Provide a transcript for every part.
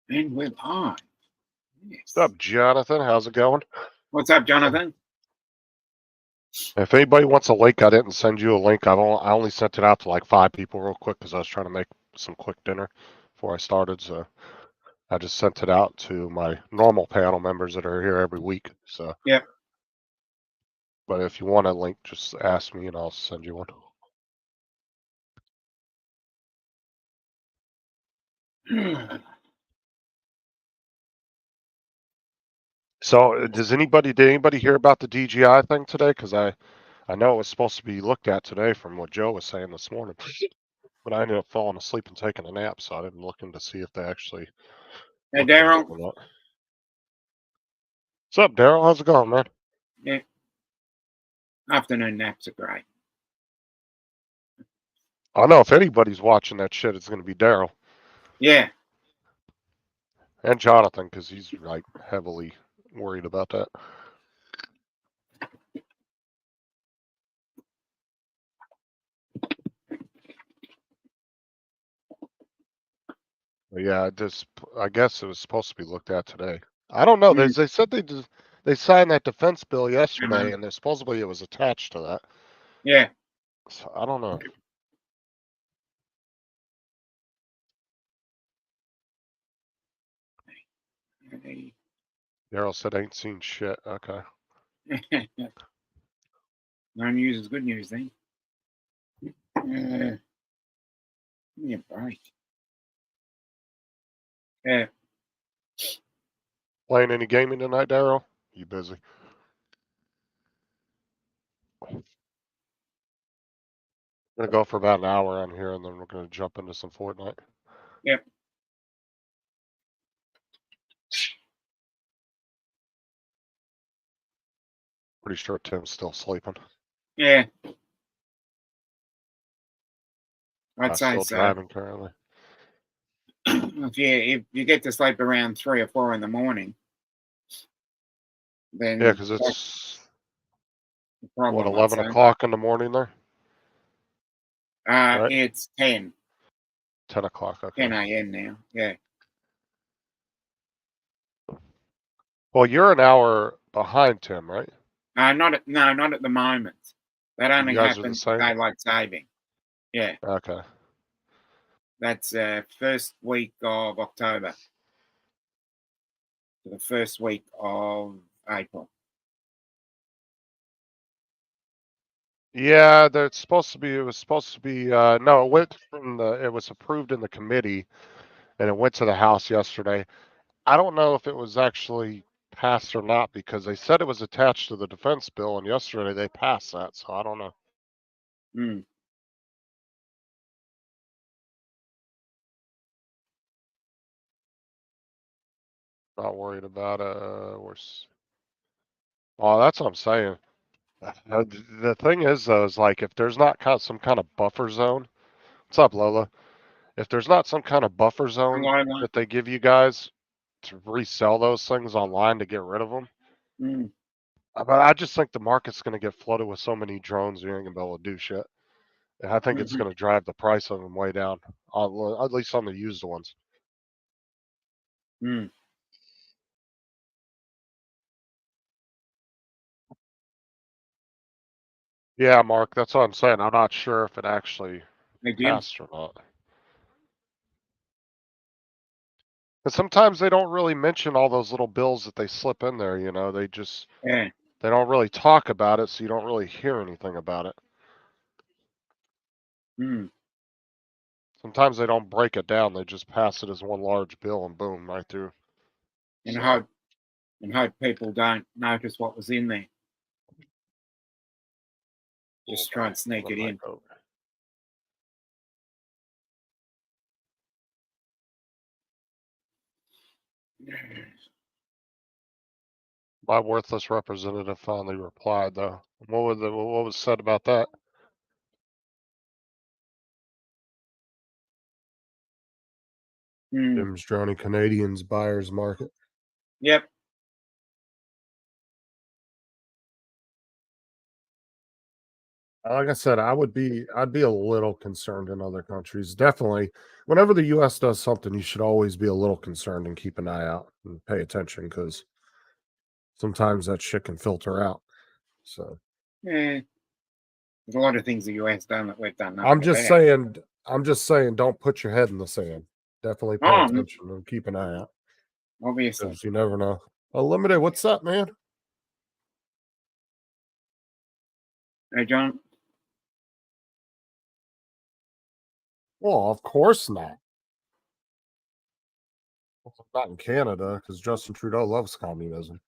And we're live. Yes. What's up, Jonathan? How's it going? What's up, Jonathan? If anybody wants a link, I didn't send you a link. I only sent it out to like 5 people real quick because I was trying to make some quick dinner before I started. So I just sent it out to my normal panel members that are here every week. So Yep. But if you want a link, just ask me and I'll send you one. So did anybody hear about the DGI thing today? Because I know it was supposed to be looked at today from what Joe was saying this morning. But I ended up falling asleep and taking a nap, so I didn't look in to see if they actually. Hey, Daryl. What's up, Daryl? How's it going, man? Yeah. Afternoon naps are great. I know if anybody's watching that shit, it's going to be Daryl. Yeah. And Jonathan, because he's like heavily worried about that. But yeah, I guess it was supposed to be looked at today. I don't know. They said they signed that defense bill yesterday, and supposedly it was attached to that. Yeah. So I don't know. Daryl said ain't seen shit. Okay. No news is good news then. Give me a break. Yeah. Playing any gaming tonight, Daryl? You busy? We're gonna go for about an hour on here, and then we're gonna jump into some Fortnite. Yep. Pretty sure Tim's still sleeping. Yeah. I'd say still so. driving currently. If you get to sleep around 3 or 4 in the morning, then yeah, because it's what, 11 o'clock in the morning there. Right? It's 10. 10 o'clock. Okay. 10 a.m. now. Yeah. Well, you're an hour behind Tim, right? Not at the moment. That only happens daylight saving. Yeah. Okay. That's first week of October to the first week of April. Yeah, that's supposed to be. It was supposed to be. No, it went from it was approved in the committee, and it went to the House yesterday. I don't know if it was actually passed or not because they said it was attached to the defense bill, and yesterday they passed that. So I don't know. Not worried about it. Oh, that's what I'm saying. The thing is, though, is like if there's not some kind of buffer zone. What's up, Lola? If there's not some kind of buffer zone that they give you guys to resell those things online to get rid of them, but I just think the market's going to get flooded with so many drones you ain't going to be able to do shit. And I think it's going to drive the price of them way down, at least on the used ones. Yeah, Mark, that's what I'm saying. I'm not sure if it actually passed or not. But sometimes they don't really mention all those little bills that they slip in there. You know, they just they don't really talk about it, so you don't really hear anything about it. Sometimes they don't break it down; they just pass it as one large bill and boom, right through. And hope people don't notice what was in there. Just try and sneak it in. My worthless representative finally replied, though. What was said about that? Tim's Drowning Canadians buyer's market. Yep. Like I said, I'd be a little concerned in other countries. Definitely, whenever the U.S. does something, you should always be a little concerned and keep an eye out and pay attention because sometimes that shit can filter out. So, Yeah, there's a lot of things the US done that we've done. I'm just saying, don't put your head in the sand. Definitely pay attention and keep an eye out. Obviously, Because you never know. Unlimited, what's up, man? Hey, John. Well, of course not. Not in Canada, because Justin Trudeau loves communism.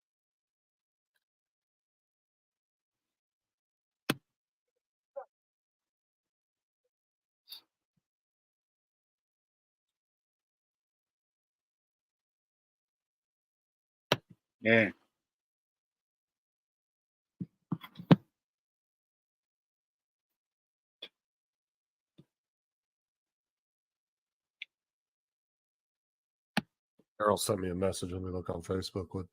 Yeah. Errol sent me a message. Let me look on Facebook what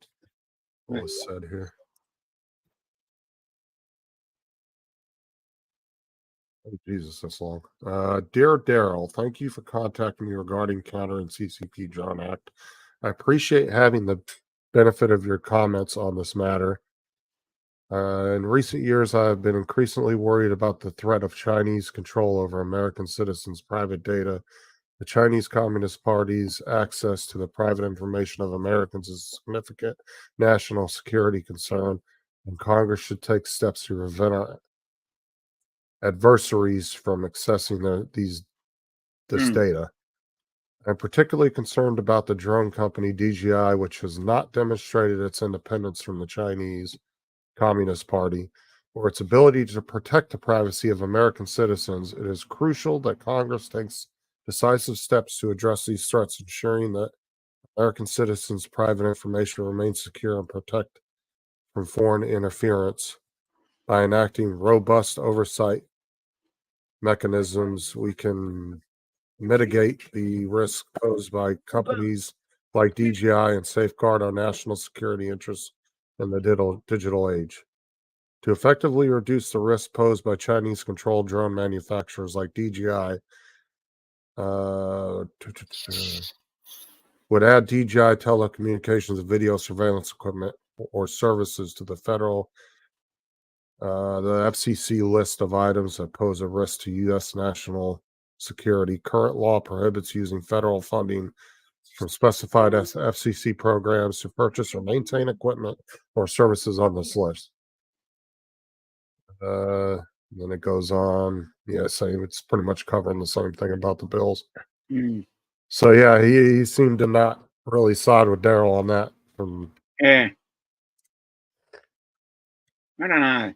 was said here. Oh, Jesus, that's long. Dear Daryl, thank you for contacting me regarding Counter and CCP Drone Act. I appreciate having the benefit of your comments on this matter. In recent years, I have been increasingly worried about the threat of Chinese control over American citizens' private data. The Chinese Communist Party's access to the private information of Americans is a significant national security concern, and Congress should take steps to prevent our adversaries from accessing this data. I'm particularly concerned about the drone company DJI, which has not demonstrated its independence from the Chinese Communist Party or its ability to protect the privacy of American citizens. It is crucial that Congress takes decisive steps to address these threats, ensuring that American citizens' private information remains secure and protected from foreign interference. By enacting robust oversight mechanisms, we can mitigate the risk posed by companies like DJI and safeguard our national security interests in the digital age. To effectively reduce the risk posed by Chinese-controlled drone manufacturers like DJI, would add DJI telecommunications and video surveillance equipment or services to the FCC list of items that pose a risk to U.S. national security. Current law prohibits using federal funding from specified FCC programs to purchase or maintain equipment or services on this list. Then it goes on. Yeah, same. It's pretty much covering the same thing about the bills. So yeah, he seemed to not really side with Daryl on that. Yeah. I don't know.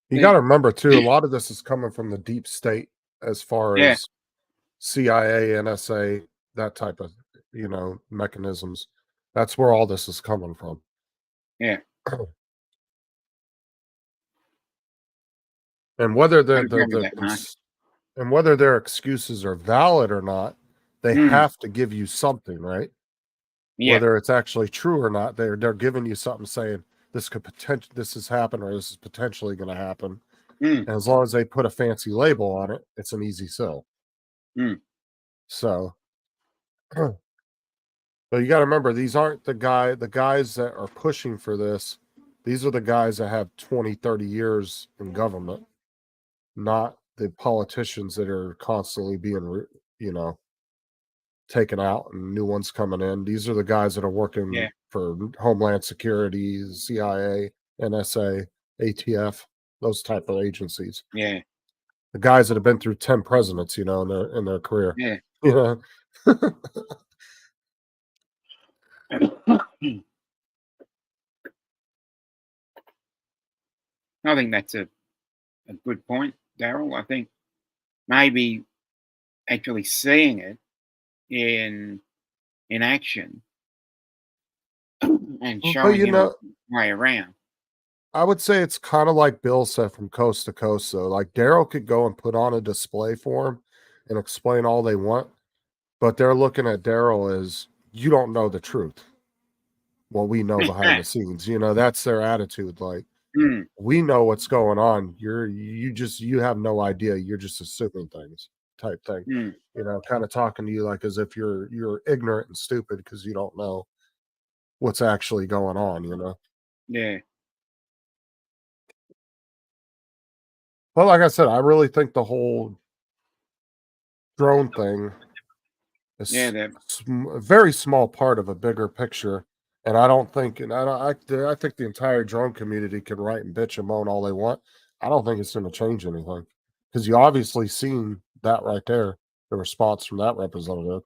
You got to remember too, a lot of this is coming from the deep state, as far as CIA, NSA, that type of mechanisms. That's where all this is coming from. Yeah. And whether whether their excuses are valid or not, they have to give you something, right? Yeah. Whether it's actually true or not, they're giving you something saying this has happened or this is potentially going to happen. And as long as they put a fancy label on it, it's an easy sell. So, but you got to remember, these aren't the guys that are pushing for this. These are the guys that have 20, 30 years in government, not the politicians that are constantly being, taken out and new ones coming in. These are the guys that are working for Homeland Security, CIA, NSA, ATF, those type of agencies. Yeah. The guys that have been through 10 presidents, in their career. Yeah. I think that's a good point, Daryl. I think maybe actually seeing it in action and showing way around. I would say it's kind of like Bill said, from coast to coast. So, like, Daryl could go and put on a display for him and explain all they want, but they're looking at Daryl as, you don't know the truth. what we know behind the scenes. You know, that's their attitude. Like, Mm. we know what's going on. You have no idea. You're just assuming things type thing. Mm. You know, kind of talking to you like as if you're ignorant and stupid because you don't know what's actually going on, you know. Yeah. Well, like I said, I really think the whole drone thing is Yeah. That. a very small part of a bigger picture. And I don't think, and I think the entire drone community can write and bitch and moan all they want. I don't think it's going to change anything because you obviously seen that right there. The response from that representative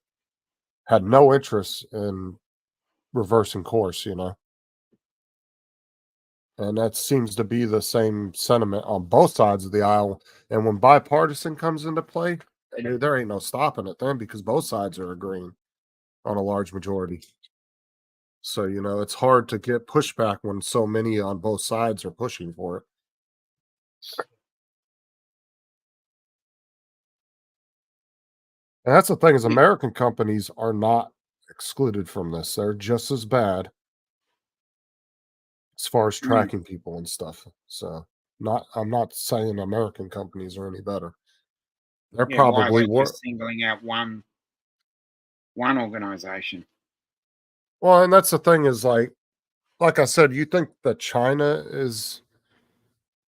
had no interest in reversing course, you know. And that seems to be the same sentiment on both sides of the aisle. And when bipartisan comes into play, dude, there ain't no stopping it then because both sides are agreeing on a large majority. So, you know, it's hard to get pushback when so many on both sides are pushing for it. And that's the thing is American companies are not excluded from this. They're just as bad as far as tracking people and stuff. So I'm not saying American companies are any better. They're Yeah. Why probably we're just singling out one organization. Well, and that's the thing is like I said, you think that China is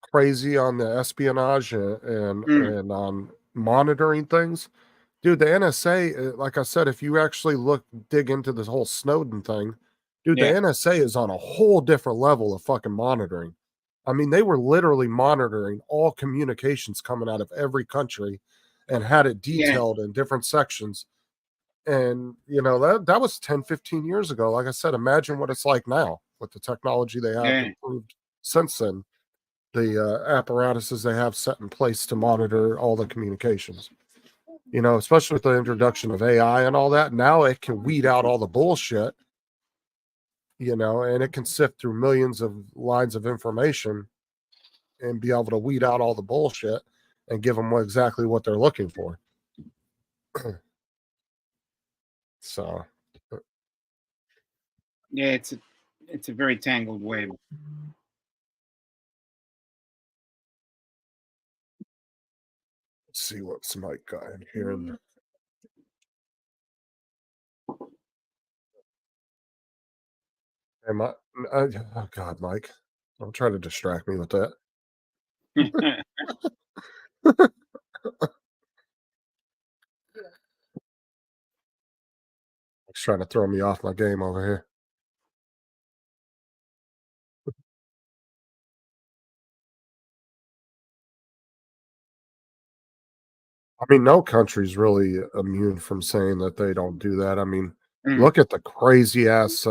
crazy on the espionage and on monitoring things? Dude, the NSA, like I said, if you actually dig into this whole Snowden thing, dude, the NSA is on a whole different level of fucking monitoring. I mean, they were literally monitoring all communications coming out of every country and had it detailed in different sections. And, you know, that was 10, 15 years ago. Like I said, imagine what it's like now with the technology they have improved since then, the apparatuses they have set in place to monitor all the communications. You know, especially with the introduction of AI and all that, now it can weed out all the bullshit, you know, and it can sift through millions of lines of information and be able to weed out all the bullshit and give them exactly what they're looking for. So, yeah, it's a very tangled web. Let's see what's Mike got in here. Oh God, Mike, don't try to distract me with that. He's trying to throw me off my game over here. I mean, no country's really immune from saying that they don't do that. I mean, look at the crazy ass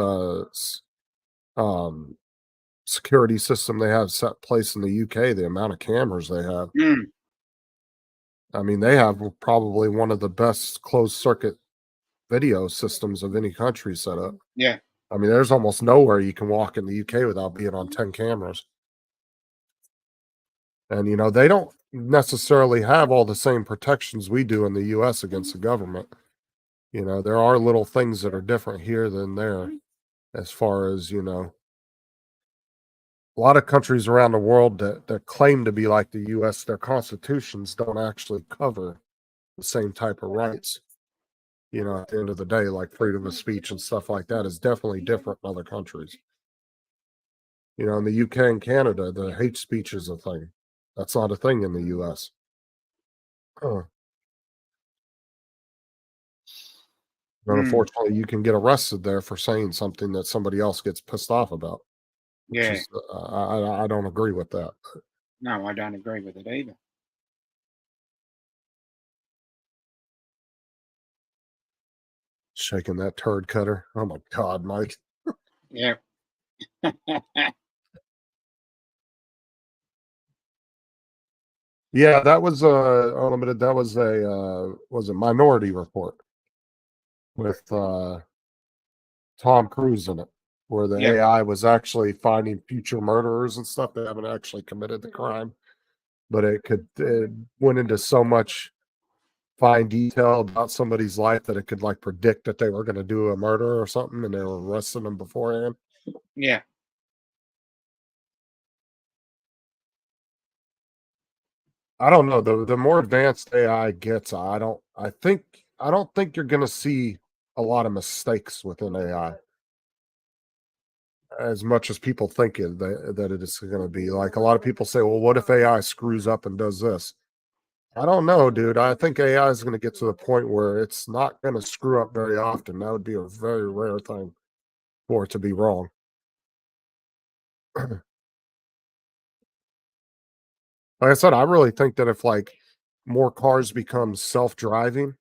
security system they have set place in the UK, the amount of cameras they have. I mean, they have probably one of the best closed circuit video systems of any country set up. Yeah. I mean, there's almost nowhere you can walk in the UK without being on 10 cameras. And, you know, they don't necessarily have all the same protections we do in the US against the government. You know, there are little things that are different here than there as far as, you know, a lot of countries around the world that claim to be like the US, their constitutions don't actually cover the same type of rights. You know, at the end of the day, like freedom of speech and stuff like that is definitely different in other countries. You know, in the UK and Canada, the hate speech is a thing. That's not a thing in the US. But unfortunately, you can get arrested there for saying something that somebody else gets pissed off about. Which is, I don't agree with that. No, I don't agree with it either. Shaking that turd cutter. Oh my God, Mike. Yeah. Yeah, that was unlimited. That was a Minority Report with Tom Cruise in it, where the AI was actually finding future murderers and stuff that haven't actually committed the crime, but it went into so much fine detail about somebody's life that it could like predict that they were going to do a murder or something, and they were arresting them beforehand. Yeah. I don't know. The more advanced AI gets, I don't think you're gonna see a lot of mistakes within AI as much as people think that it is gonna be. Like a lot of people say, well, what if AI screws up and does this? I don't know, dude. I think AI is gonna get to the point where it's not gonna screw up very often. That would be a very rare thing for it to be wrong. Like I said, I really think that if like more cars become self-driving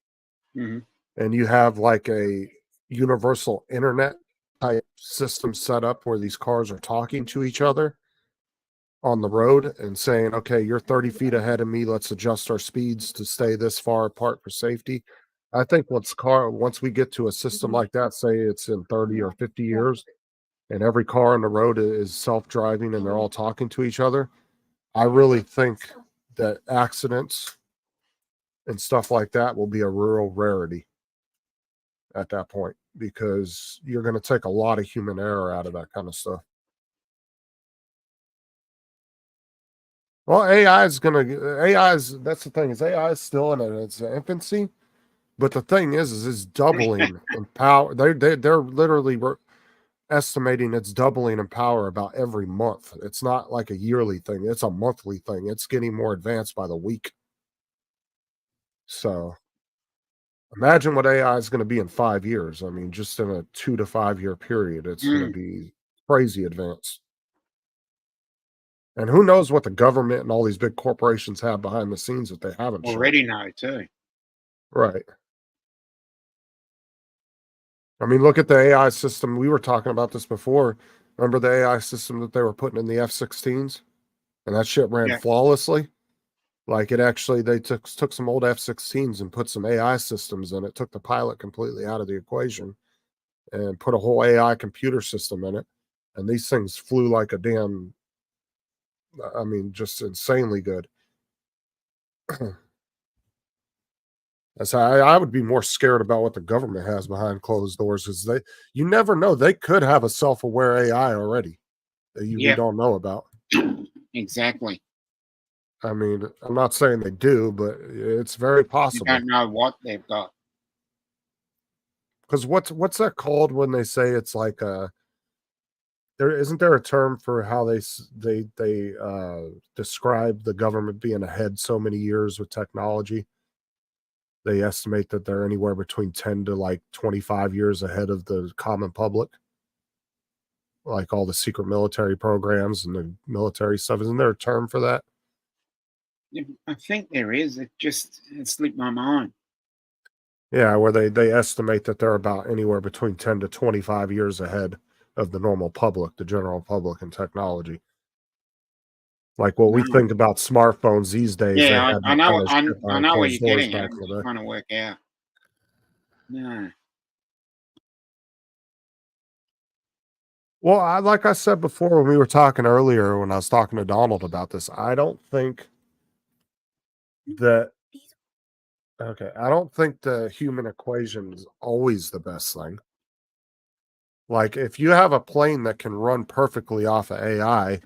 Hmm. and you have like a universal internet type system set up where these cars are talking to each other on the road and saying, okay, you're 30 feet ahead of me. Let's adjust our speeds to stay this far apart for safety. I think once we get to a system like that, say it's in 30 or 50 years, and every car on the road is self-driving and they're all talking to each other, I really think that accidents and stuff like that will be a real rarity at that point because you're going to take a lot of human error out of that kind of stuff. Well, that's the thing is AI is still in its infancy, but the thing is it's doubling in power. They're literally estimating it's doubling in power about every month. It's not like a yearly thing; it's a monthly thing. It's getting more advanced by the week. So imagine what AI is going to be in 5 years. I mean, just in a 2 to 5 year period, it's going to be crazy advanced. And who knows what the government and all these big corporations have behind the scenes that they haven't shown. Already know too. Right. I mean, look at the AI system. We were talking about this before. Remember the AI system that they were putting in the F-16s? And that shit ran flawlessly. Like it actually, they took some old F-16s and put some AI systems in it, took the pilot completely out of the equation and put a whole AI computer system in it. And these things flew like a damn, I mean, just insanely good. That's I would be more scared about what the government has behind closed doors because you never know. They could have a self-aware AI already that we don't know about. Exactly. I mean, I'm not saying they do, but it's very possible. You don't know what they've got. Because what's that called when they say it's like isn't there a term for how they describe the government being ahead so many years with technology? They estimate that they're anywhere between 10 to like 25 years ahead of the common public. Like all the secret military programs and the military stuff. Isn't there a term for that? I think there is. It slipped my mind. Yeah, where they estimate that they're about anywhere between 10 to 25 years ahead of the normal public, the general public in technology. Like what we think about smartphones these days. Yeah, I know where you're getting at. I'm trying to work out. No. Well, like I said before when we were talking earlier, when I was talking to Donald about this, I don't think the human equation is always the best thing. Like if you have a plane that can run perfectly off of AI,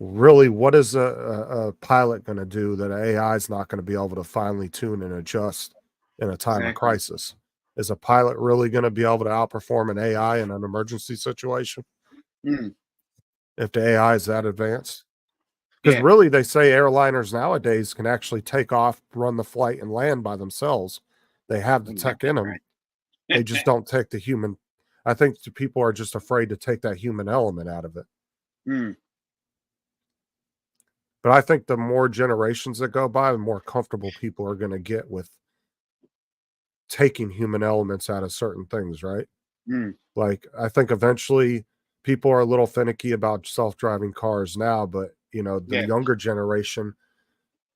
really, what is a pilot going to do that AI is not going to be able to finely tune and adjust in a time of crisis? Is a pilot really going to be able to outperform an AI in an emergency situation? If the AI is that advanced? Because really, they say airliners nowadays can actually take off, run the flight, and land by themselves. They have the tech in them. They just don't take the human. I think people are just afraid to take that human element out of it. But I think the more generations that go by, the more comfortable people are going to get with taking human elements out of certain things, right? Like, I think eventually people are a little finicky about self-driving cars now, but, the younger generation,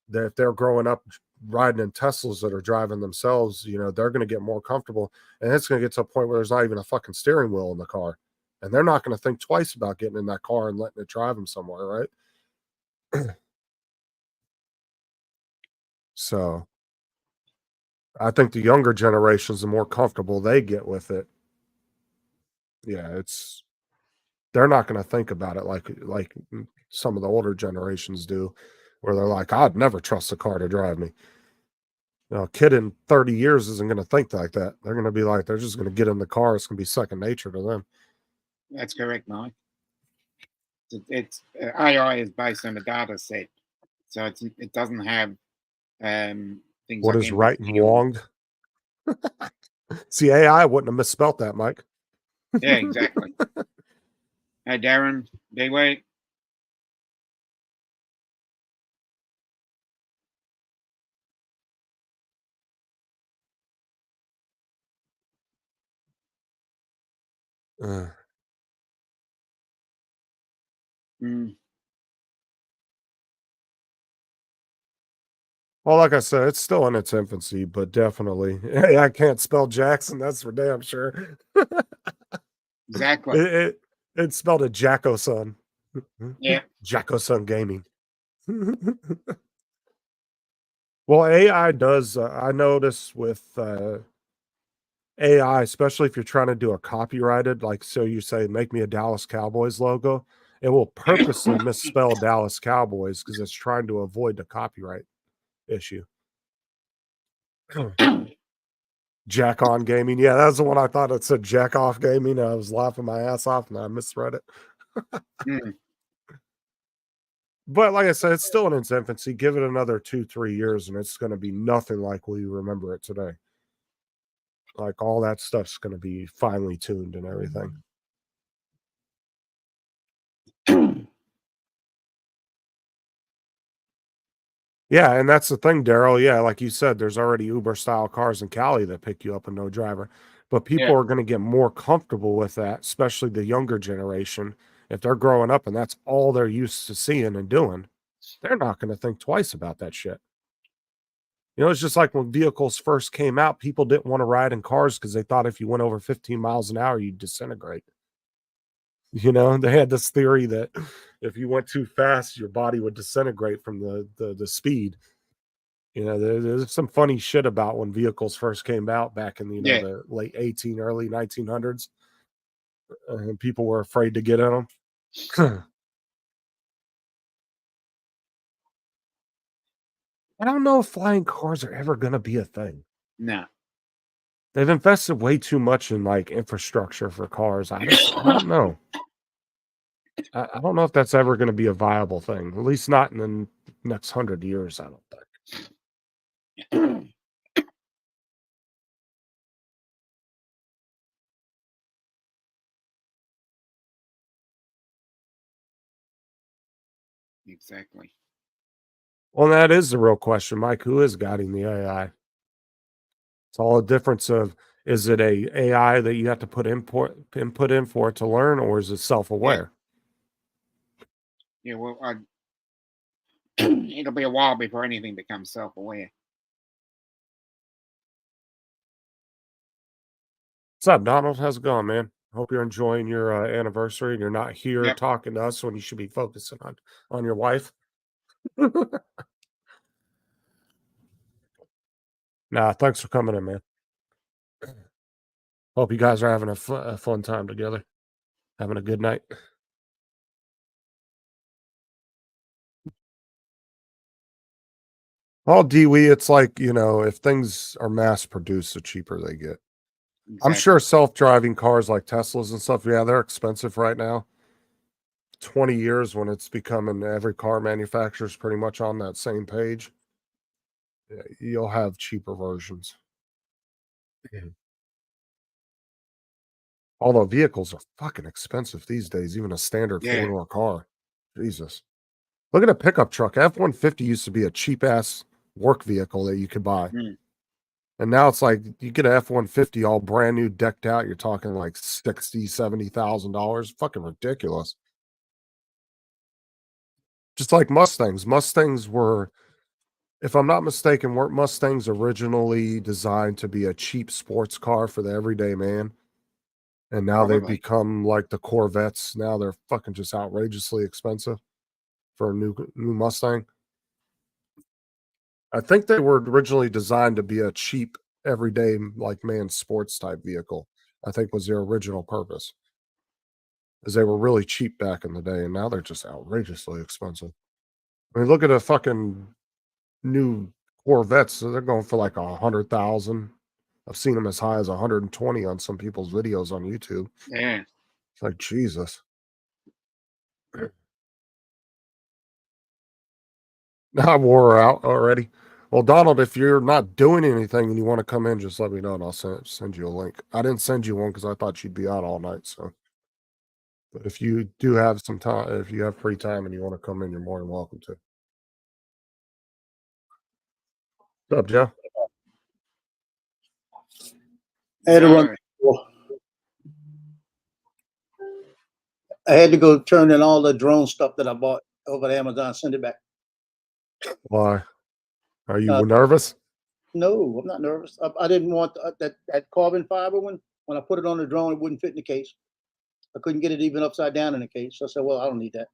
that if they're growing up riding in Teslas that are driving themselves, they're going to get more comfortable. And it's going to get to a point where there's not even a fucking steering wheel in the car. And they're not going to think twice about getting in that car and letting it drive them somewhere, right? So I think the younger generations, the more comfortable they get with it. Yeah, it's they're not going to think about it like some of the older generations do, where they're like, I'd never trust a car to drive me. A kid in 30 years isn't going to think like that. They're going to be like, they're just going to get in the car. It's going to be second nature to them. That's correct, Mike. It's AI is based on a data set, so it doesn't have things. What like is right and empathy or- wrong? See, AI wouldn't have misspelt that, Mike. Yeah, exactly. Hey, Darren, D-Way. Mm, Well, like I said, it's still in its infancy, but definitely. I can't spell Jackson. That's for damn sure. exactly. It spelled a Jacko-son. Yeah. Jacko-son Gaming. Well, AI does. I notice with AI, especially if you're trying to do a copyrighted, like, so you say, make me a Dallas Cowboys logo, it will purposely misspell Dallas Cowboys because it's trying to avoid the copyright issue. Jack on Gaming. Yeah, that's the one I thought it said Jack off Gaming. I was laughing my ass off and I misread it. Mm. But like I said, it's still in its infancy. Give it another 2-3 years and it's going to be nothing like we remember it today. Like all that stuff's going to be finely tuned and everything. Yeah, and that's the thing, Daryl. Yeah, like you said, there's already Uber style cars in Cali that pick you up and no driver. But people are going to get more comfortable with that, especially the younger generation. If they're growing up and that's all they're used to seeing and doing, they're not going to think twice about that shit. You know, it's just like when vehicles first came out, people didn't want to ride in cars because they thought if you went over 15 miles an hour, you'd disintegrate. You know, they had this theory that if you went too fast, your body would disintegrate from the speed. You know, there's some funny shit about when vehicles first came out back in the late early 1900s, and people were afraid to get in them. I don't know if flying cars are ever going to be a thing. No. They've invested way too much in like infrastructure for cars. I don't know. I don't know if that's ever going to be a viable thing. At least not in the next 100 years. I don't think. Exactly. Well, that is the real question, Mike. Who is guiding the AI? It's all a difference of, is it a AI that you have to put input in for it to learn, or is it self-aware? Yeah, well, it'll be a while before anything becomes self-aware. What's up, Donald? How's it going, man? Hope you're enjoying your anniversary and you're not here talking to us when you should be focusing on your wife. Nah, thanks for coming in, man. Hope you guys are having a fun time together. Having a good night. Well, Dewey, it's like, you know, if things are mass produced, the cheaper they get. Exactly. I'm sure self-driving cars like Teslas and stuff, yeah, they're expensive right now. 20 years when it's becoming every car manufacturer is pretty much on that same page, yeah, you'll have cheaper versions. Although vehicles are fucking expensive these days, even a standard four-door car. Jesus. Look at a pickup truck. F-150 used to be a cheap-ass work vehicle that you could buy. And now it's like you get an F-150 all brand new, decked out, you're talking like $60,000, $70,000. Fucking ridiculous. Just like Mustangs. Mustangs were, if I'm not mistaken, weren't Mustangs originally designed to be a cheap sports car for the everyday man? And now they've become like the Corvettes. Now they're fucking just outrageously expensive for a new Mustang. I think they were originally designed to be a cheap, everyday, like man sports type vehicle. I think was their original purpose. is they were really cheap back in the day, and now they're just outrageously expensive. I mean, look at a fucking new Corvettes. So they're going for like 100,000. I've seen them as high as 120 on some people's videos on YouTube. Yeah. It's like, Jesus. I wore her out already. Well, Donald, if you're not doing anything and you want to come in, just let me know and I'll send you a link. I didn't send you one because I thought you'd be out all night. So, but if you do have some time, if you have free time and you want to come in, you're more than welcome to. What's up, Joe? I had to run. I had to go turn in all the drone stuff that I bought over at Amazon, send it back. Why? Are you nervous? No, I'm not nervous. I didn't want that carbon fiber one. When I put it on the drone, it wouldn't fit in the case. I couldn't get it even upside down in the case. So I said, well, I don't need that.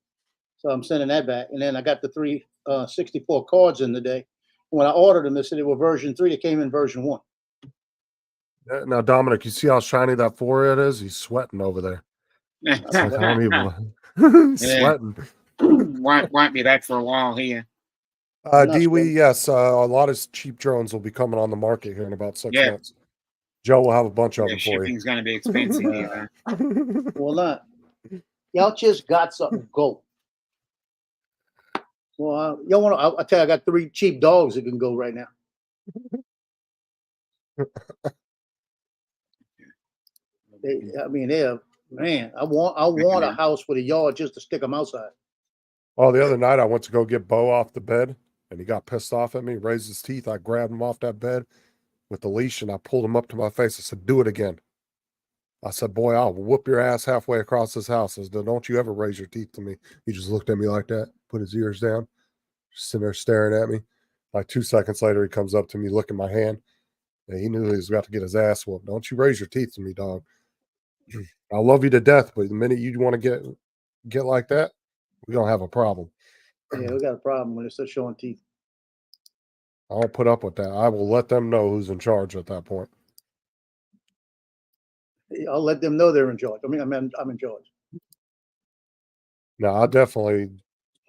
So I'm sending that back. And then I got the 364 cards in the day. When I ordered them, they said they were version 3. They came in version 1. Now, Dominic, you see how shiny that forehead is? He's sweating over there. It's like, I don't even sweating. Won't be that for a while here. Dewey, yes, a lot of cheap drones will be coming on the market here in about 6 months. Joe will have a bunch of them for you. Shipping's going to be expensive here. Well, not. Y'all just got something. Go. Well, y'all want to? I'll tell you, I got 3 cheap dogs that can go right now. Man, I want a house with a yard just to stick them outside. Oh, the other night I went to go get Bo off the bed, and he got pissed off at me, raised his teeth. I grabbed him off that bed with the leash, and I pulled him up to my face. I said, do it again. I said, boy, I'll whoop your ass halfway across this house. I said, don't you ever raise your teeth to me. He just looked at me like that, put his ears down, just sitting there staring at me. Like 2 seconds later, he comes up to me, looking my hand, and he knew he was about to get his ass whooped. Don't you raise your teeth to me, dog. I love you to death, but the minute you want to get like that, we don't have a problem. Yeah, we got a problem when they start showing teeth. I won't put up with that. I will let them know who's in charge at that point. I'll let them know they're in charge. I'm in charge. No,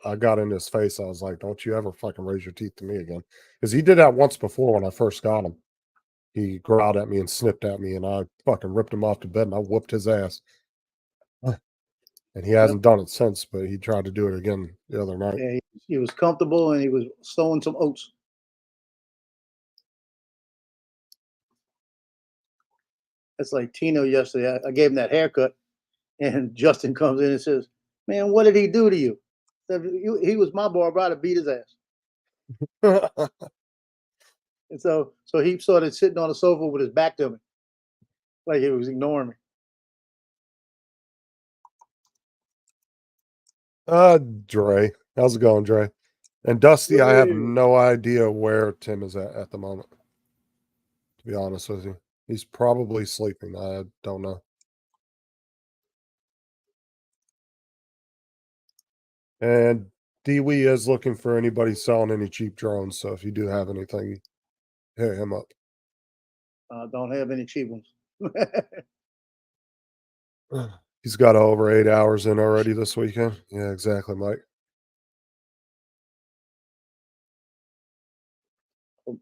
I got in his face. I was like, don't you ever fucking raise your teeth to me again. Because he did that once before when I first got him. He growled at me and snipped at me, and I fucking ripped him off the bed, and I whooped his ass. And he hasn't done it since, but he tried to do it again the other night. Yeah, he was comfortable, and he was sowing some oats. It's like Tino yesterday. I gave him that haircut, and Justin comes in and says, man, what did he do to you? He was my barber. I'd have beat his ass. And so he started sitting on the sofa with his back to me, like he was ignoring me. Dre. How's it going, Dre? And Dusty, I have no idea where Tim is at the moment, to be honest with you. He's probably sleeping. I don't know. And Dewey is looking for anybody selling any cheap drones. So if you do have anything, hit him up. Don't have any cheap ones. He's got over 8 hours in already this weekend. Yeah, exactly, Mike.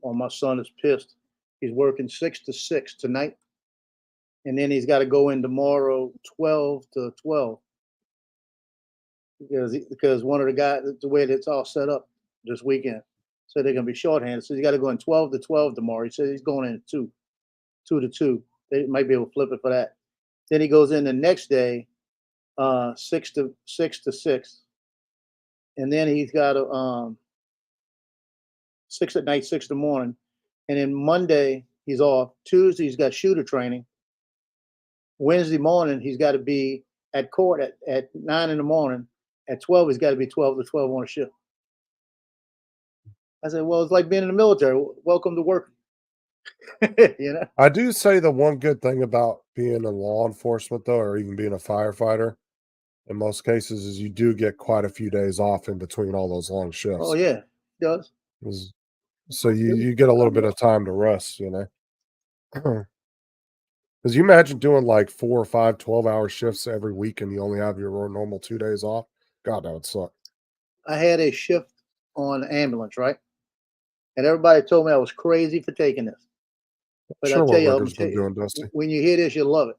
Oh, my son is pissed. He's working 6 to 6 tonight. And then he's got to go in tomorrow 12 to 12. Because one of the guys, the way that's all set up this weekend, so they're going to be shorthanded. So he's got to go in 12 to 12 tomorrow. He says he's going in 2 to 2. They might be able to flip it for that. Then he goes in the next day, 6 to 6. And then he's got 6 at night, 6 in the morning. And then Monday, he's off. Tuesday, he's got shooter training. Wednesday morning, he's got to be at court at 9 in the morning. At 12, he's got to be 12 to 12 on a shift. I said, well, it's like being in the military. Welcome to work. You know? I do say the one good thing about being in law enforcement, though, or even being a firefighter, in most cases, is you do get quite a few days off in between all those long shifts. Oh, yeah, it does. So you get a little bit of time to rest, you know. Because you imagine doing like 4 or 5 12-hour shifts every week and you only have your normal 2 days off. God, that would suck. I had a shift on ambulance, right? And everybody told me I was crazy for taking this. But Sure, I'll tell what you, I'm Rickers gonna been tell you, doing, Dusty. when you hear this, you'll love it.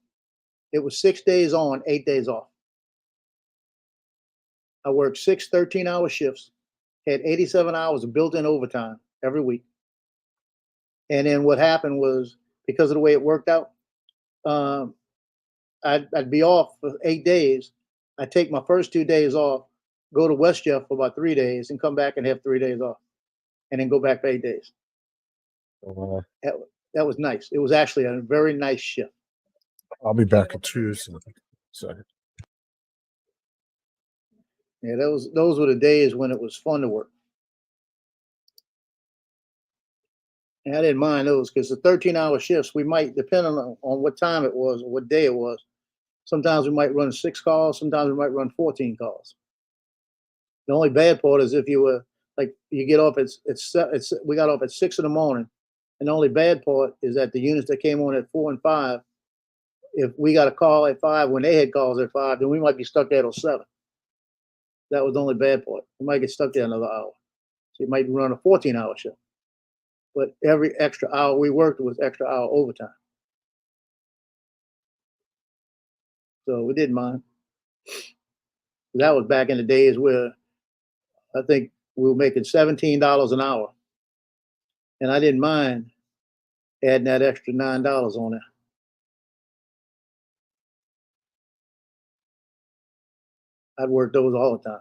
It was 6 days on, 8 days off. I worked 6 13-hour shifts, had 87 hours of built-in overtime every week. And then what happened was, because of the way it worked out, I'd be off for 8 days. I'd take my first 2 days off, go to West Jeff for about 3 days, and come back and have 3 days off, and then go back for 8 days. That was nice. It was actually a very nice shift. I'll be back in 2 seconds. Yeah, those were the days when it was fun to work. And I didn't mind those because the 13-hour shifts, we might, depending on what time it was or what day it was, sometimes we might run 6 calls, sometimes we might run 14 calls. The only bad part is if you were like, you get off we got off at 6 in the morning, and the only bad part is that the units that came on at 4 and 5, if we got a call at 5 when they had calls at 5, then we might be stuck there till 7. That was the only bad part. We might get stuck there another hour. So you might run a 14-hour shift. But every extra hour we worked was extra hour overtime. So we didn't mind. That was back in the days where I think we were making $17 an hour. And I didn't mind adding that extra $9 on there. I'd work those all the time.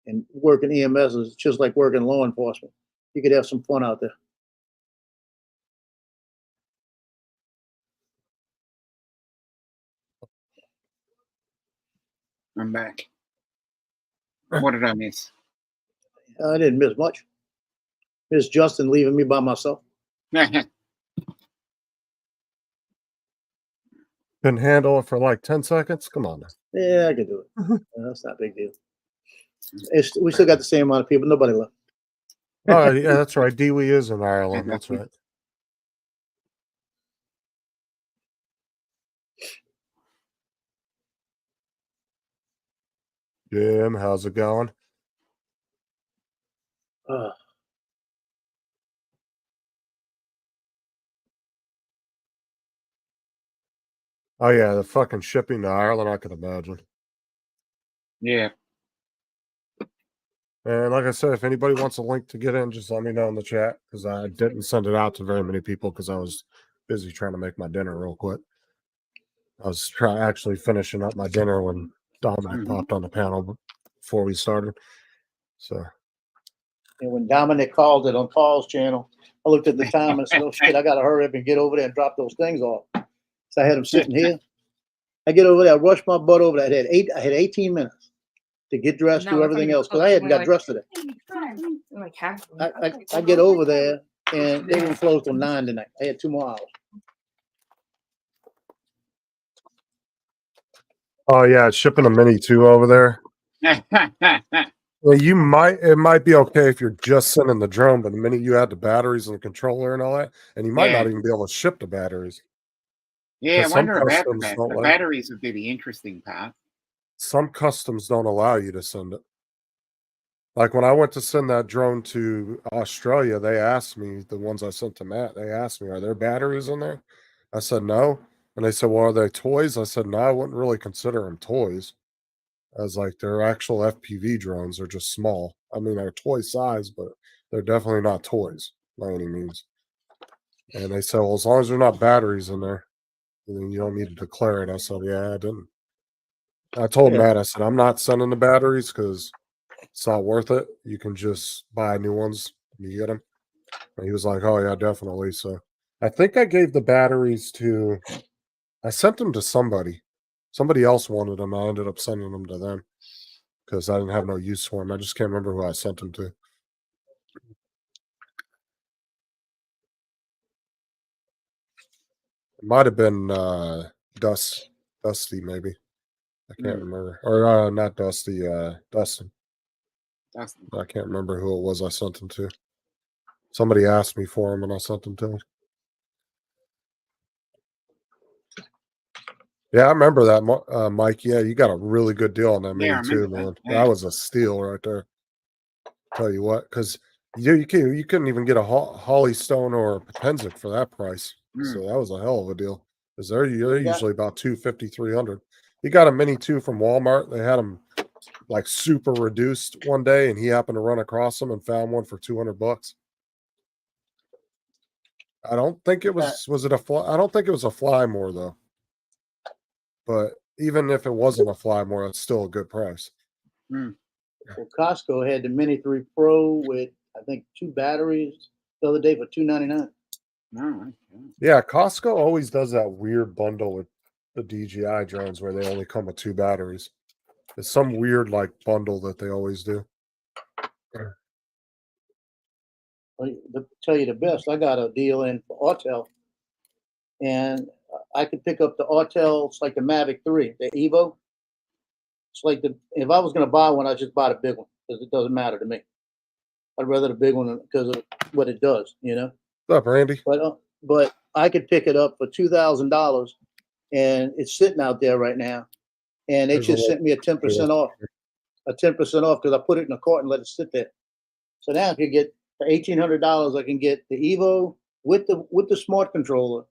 And working EMS is just like working law enforcement. You could have some fun out there. I'm back. What did I miss? I didn't miss much. Miss Justin leaving me by myself. Couldn't handle it for like 10 seconds? Come on now. Yeah, I could do it. That's not a big deal. We still got the same amount of people. Nobody left. Oh, yeah, that's right. Dewey is in Ireland. That's right. Jim, how's it going? Oh, yeah, the fucking shipping to Ireland, I could imagine. Yeah. And like I said, if anybody wants a link to get in, just let me know in the chat because I didn't send it out to very many people because I was busy trying to make my dinner real quick. I was actually finishing up my dinner when Dominic popped on the panel before we started. So. And when Dominic called it on Paul's channel, I looked at the time and said, "Oh shit, I gotta hurry up and get over there and drop those things off." So I had him sitting here. I get over there, I rushed my butt over there. I had 18 minutes to get dressed, do everything else because I hadn't got dressed today. I get over there and they didn't close till 9 tonight. I had 2 more hours. Oh yeah, it's shipping a Mini 2 over there. Well, it might be okay if you're just sending the drone, but the minute you add the batteries and the controller and all that, and you might not even be able to ship the batteries. Yeah, I wonder about that. The batteries would be the interesting part. Some customs don't allow you to send it. Like when I went to send that drone to Australia, they asked me, the ones I sent to Matt, they asked me, are there batteries in there? I said no. And they said, well, are they toys? I said, no, I wouldn't really consider them toys. I was like, they're actual FPV drones. They're just small. I mean, they're toy size, but they're definitely not toys by any means. And they said, well, as long as there are not batteries in there, then you don't need to declare it. I said, yeah, I didn't. I told Matt, I said, I'm not sending the batteries because it's not worth it. You can just buy new ones when you get them. And he was like, oh, yeah, definitely. So I think I gave the batteries I sent them to somebody. Somebody else wanted them. I ended up sending them to them because I didn't have no use for them. I just can't remember who I sent them to. It might have been Dusty, maybe. I can't remember. Or not Dusty, Dustin. I can't remember who it was I sent them to. Somebody asked me for them and I sent them to them. Yeah, I remember that, Mike. Yeah, you got a really good deal on that Yeah, I Mini too, remember that, man. yeah. That was a steal right there. Tell you what, because you couldn't even get a Holly Stone or a Penzic for that price. So that was a hell of a deal. Because they're usually about $250, $300. He got a Mini 2 from Walmart. They had them like super reduced one day, and he happened to run across them and found one for $200. I don't think it was it a fly? I don't think it was a Flymore though. But even if it wasn't a Flymore, it's still a good price. Well, Costco had the Mini 3 Pro with, I think, 2 batteries the other day for $299. No, Yeah, Costco always does that weird bundle with the DJI drones where they only come with 2 batteries. It's some weird like bundle that they always do. To tell you the best, I got a deal in for Autel, and I could pick up the Autel. It's like the Mavic 3, the Evo. It's like if I was going to buy one, I just buy the big one because it doesn't matter to me. I'd rather the big one because of what it does, you know. What's up, Randy? But I could pick it up for $2,000, and it's sitting out there right now, and they just sent me a 10% off, because I put it in a cart and let it sit there. So now I could get for $1,800. I can get the Evo with the smart controller,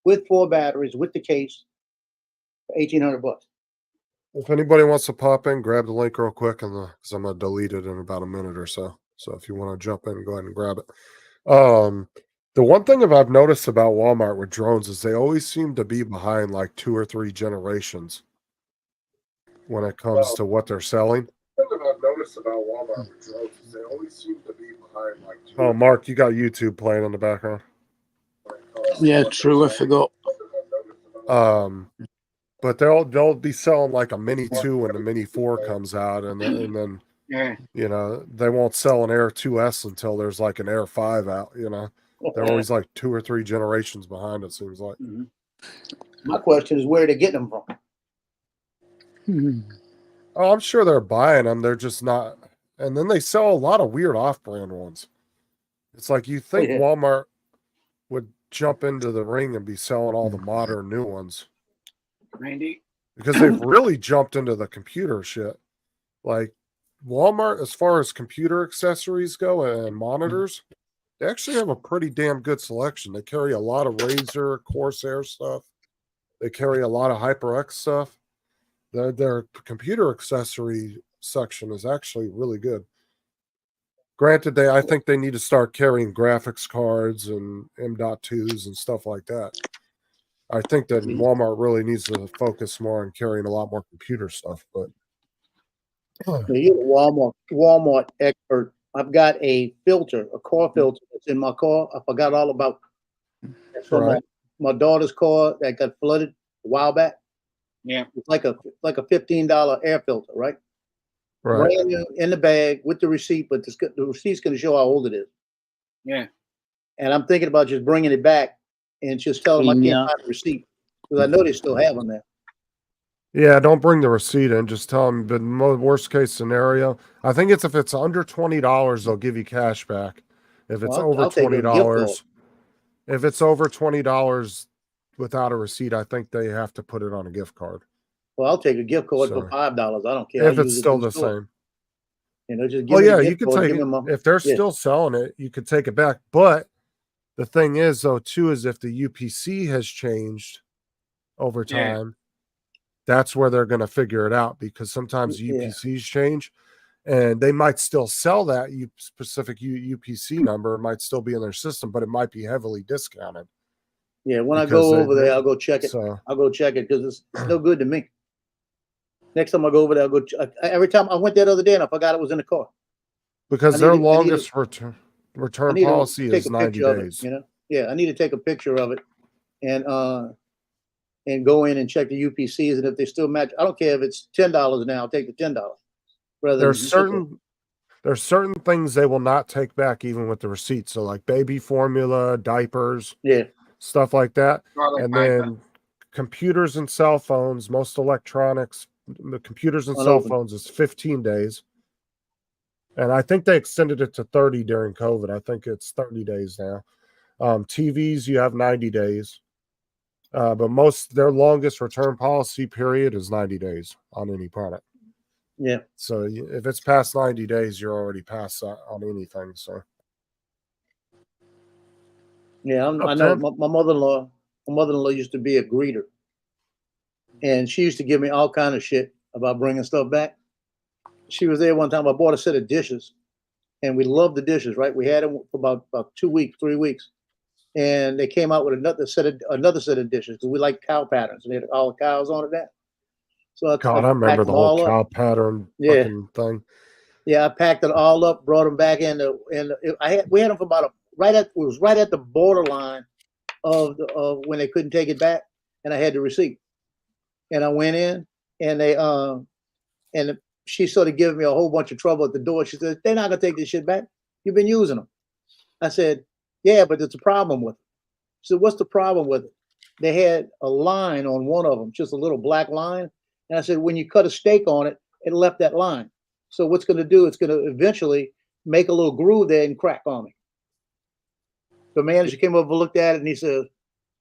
with 4 batteries, with the case, for $1,800. If anybody wants to pop in, grab the link real quick, and because I'm gonna delete it in about a minute or so. So if you want to jump in, go ahead and grab it. The one thing I've noticed about Walmart with drones is they always seem to be behind like 2 or 3 generations when it comes to what they're selling. The thing I've noticed about Walmart with drones is they always seem to be behind like 2. Oh, Mark, you got YouTube playing in the background. Yeah, true. I forgot. But they'll be selling like a Mini 2 when the Mini 4 comes out, and then yeah, you know, they won't sell an Air 2S until there's like an Air 5 out, you know. They're always like 2 or 3 generations behind, it seems like. Mm-hmm. My question is where they're getting them from. Oh, I'm sure they're buying them. They're just not. And then they sell a lot of weird off-brand ones. It's like you think Walmart would jump into the ring and be selling all the modern new ones. Randy? Because they've really jumped into the computer shit. Like Walmart, as far as computer accessories go and monitors, they actually have a pretty damn good selection. They carry a lot of Razer, Corsair stuff. They carry a lot of HyperX stuff. Their computer accessory section is actually really good. Granted, I think they need to start carrying graphics cards and M.2s and stuff like that. I think that Walmart really needs to focus more on carrying a lot more computer stuff. But you're a Walmart expert. I've got a filter, a car filter that's in my car. I forgot all about. Right. My daughter's car that got flooded a while back. Yeah, it's like a $15 air filter, right? Right. Brand new in the bag with the receipt, but the receipt's going to show how old it is. Yeah. And I'm thinking about just bringing it back and just telling them I can't find the receipt because I know they still have them there. Yeah, don't bring the receipt in. Just tell them. But worst case scenario, I think if it's under $20, they'll give you cash back. If it's over $20, if it's over $20 without a receipt, I think they have to put it on a gift card. Well, I'll take a gift card for $5. I don't care. If it's still the same. You know, just give me you could take it. If they're still selling it, you could take it back. But the thing is, though, too, is if the UPC has changed over time, that's where they're going to figure it out, because sometimes UPCs change, and they might still sell that specific UPC number. It might still be in their system, but it might be heavily discounted. Yeah, when I go over there, I'll go check it. I'll go check it because it's no good to me. Next time I go over there, I'll go. Every time I went there the other day and I forgot it was in the car. Because their longest return policy is 90 days. You know, yeah, I need to take a picture of it and go in and check the UPCs, and if they still match, I don't care if it's $10 now. I'll take the $10. There's certain things they will not take back even with the receipt. So like baby formula, diapers, stuff like that, and then computers and cell phones, most electronics. The computers and cell phones is 15 days. And I think they extended it to 30 during COVID. I think it's 30 days now. TVs, you have 90 days. But their longest return policy period is 90 days on any product. Yeah. So if it's past 90 days, you're already past that on anything. So Yeah, I know my mother-in-law. My mother-in-law used to be a greeter, and she used to give me all kind of shit about bringing stuff back. She was there one time. I bought a set of dishes, and we loved the dishes. Right, we had them for about 2 weeks, 3 weeks, and they came out with another set of dishes because we like cow patterns, and they had all the cows on it. That. So I remember the whole cow pattern fucking thing. Yeah, I packed it all up, brought them back in, we had them for about right at the borderline of when they couldn't take it back, and I had the receipt, and I went in, and she started giving me a whole bunch of trouble at the door. She said, "They're not gonna take this shit back. You've been using them." I said, "Yeah, but there's a problem with it." She said, "What's the problem with it?" They had a line on one of them, just a little black line, and I said, "When you cut a steak on it, it left that line. So what's going to do? It's going to eventually make a little groove there and crack on me." The manager came over, looked at it, and he said,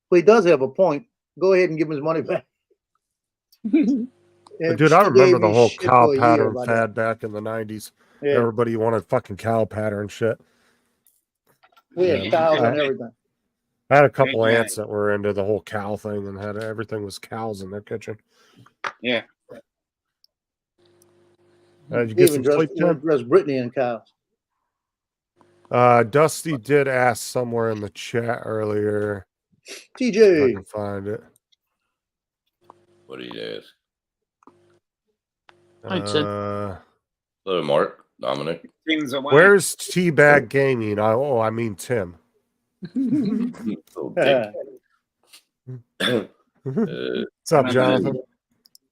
"Well, he does have a point. Go ahead and give him his money back." Dude, I remember the whole cow pattern fad back in the 90s. Yeah. Everybody wanted fucking cow pattern shit. We had cows and everything. I had a couple aunts that were into the whole cow thing and had everything was cows in their kitchen. Yeah. Did you get some sleep, Tim? Dressed Brittany and cows. Dusty did ask somewhere in the chat earlier. TJ, if I can find it. What did he ask? Hello, Mark, Dominic. Where's Teabag Gaming? I mean Tim. What's up, Jonathan?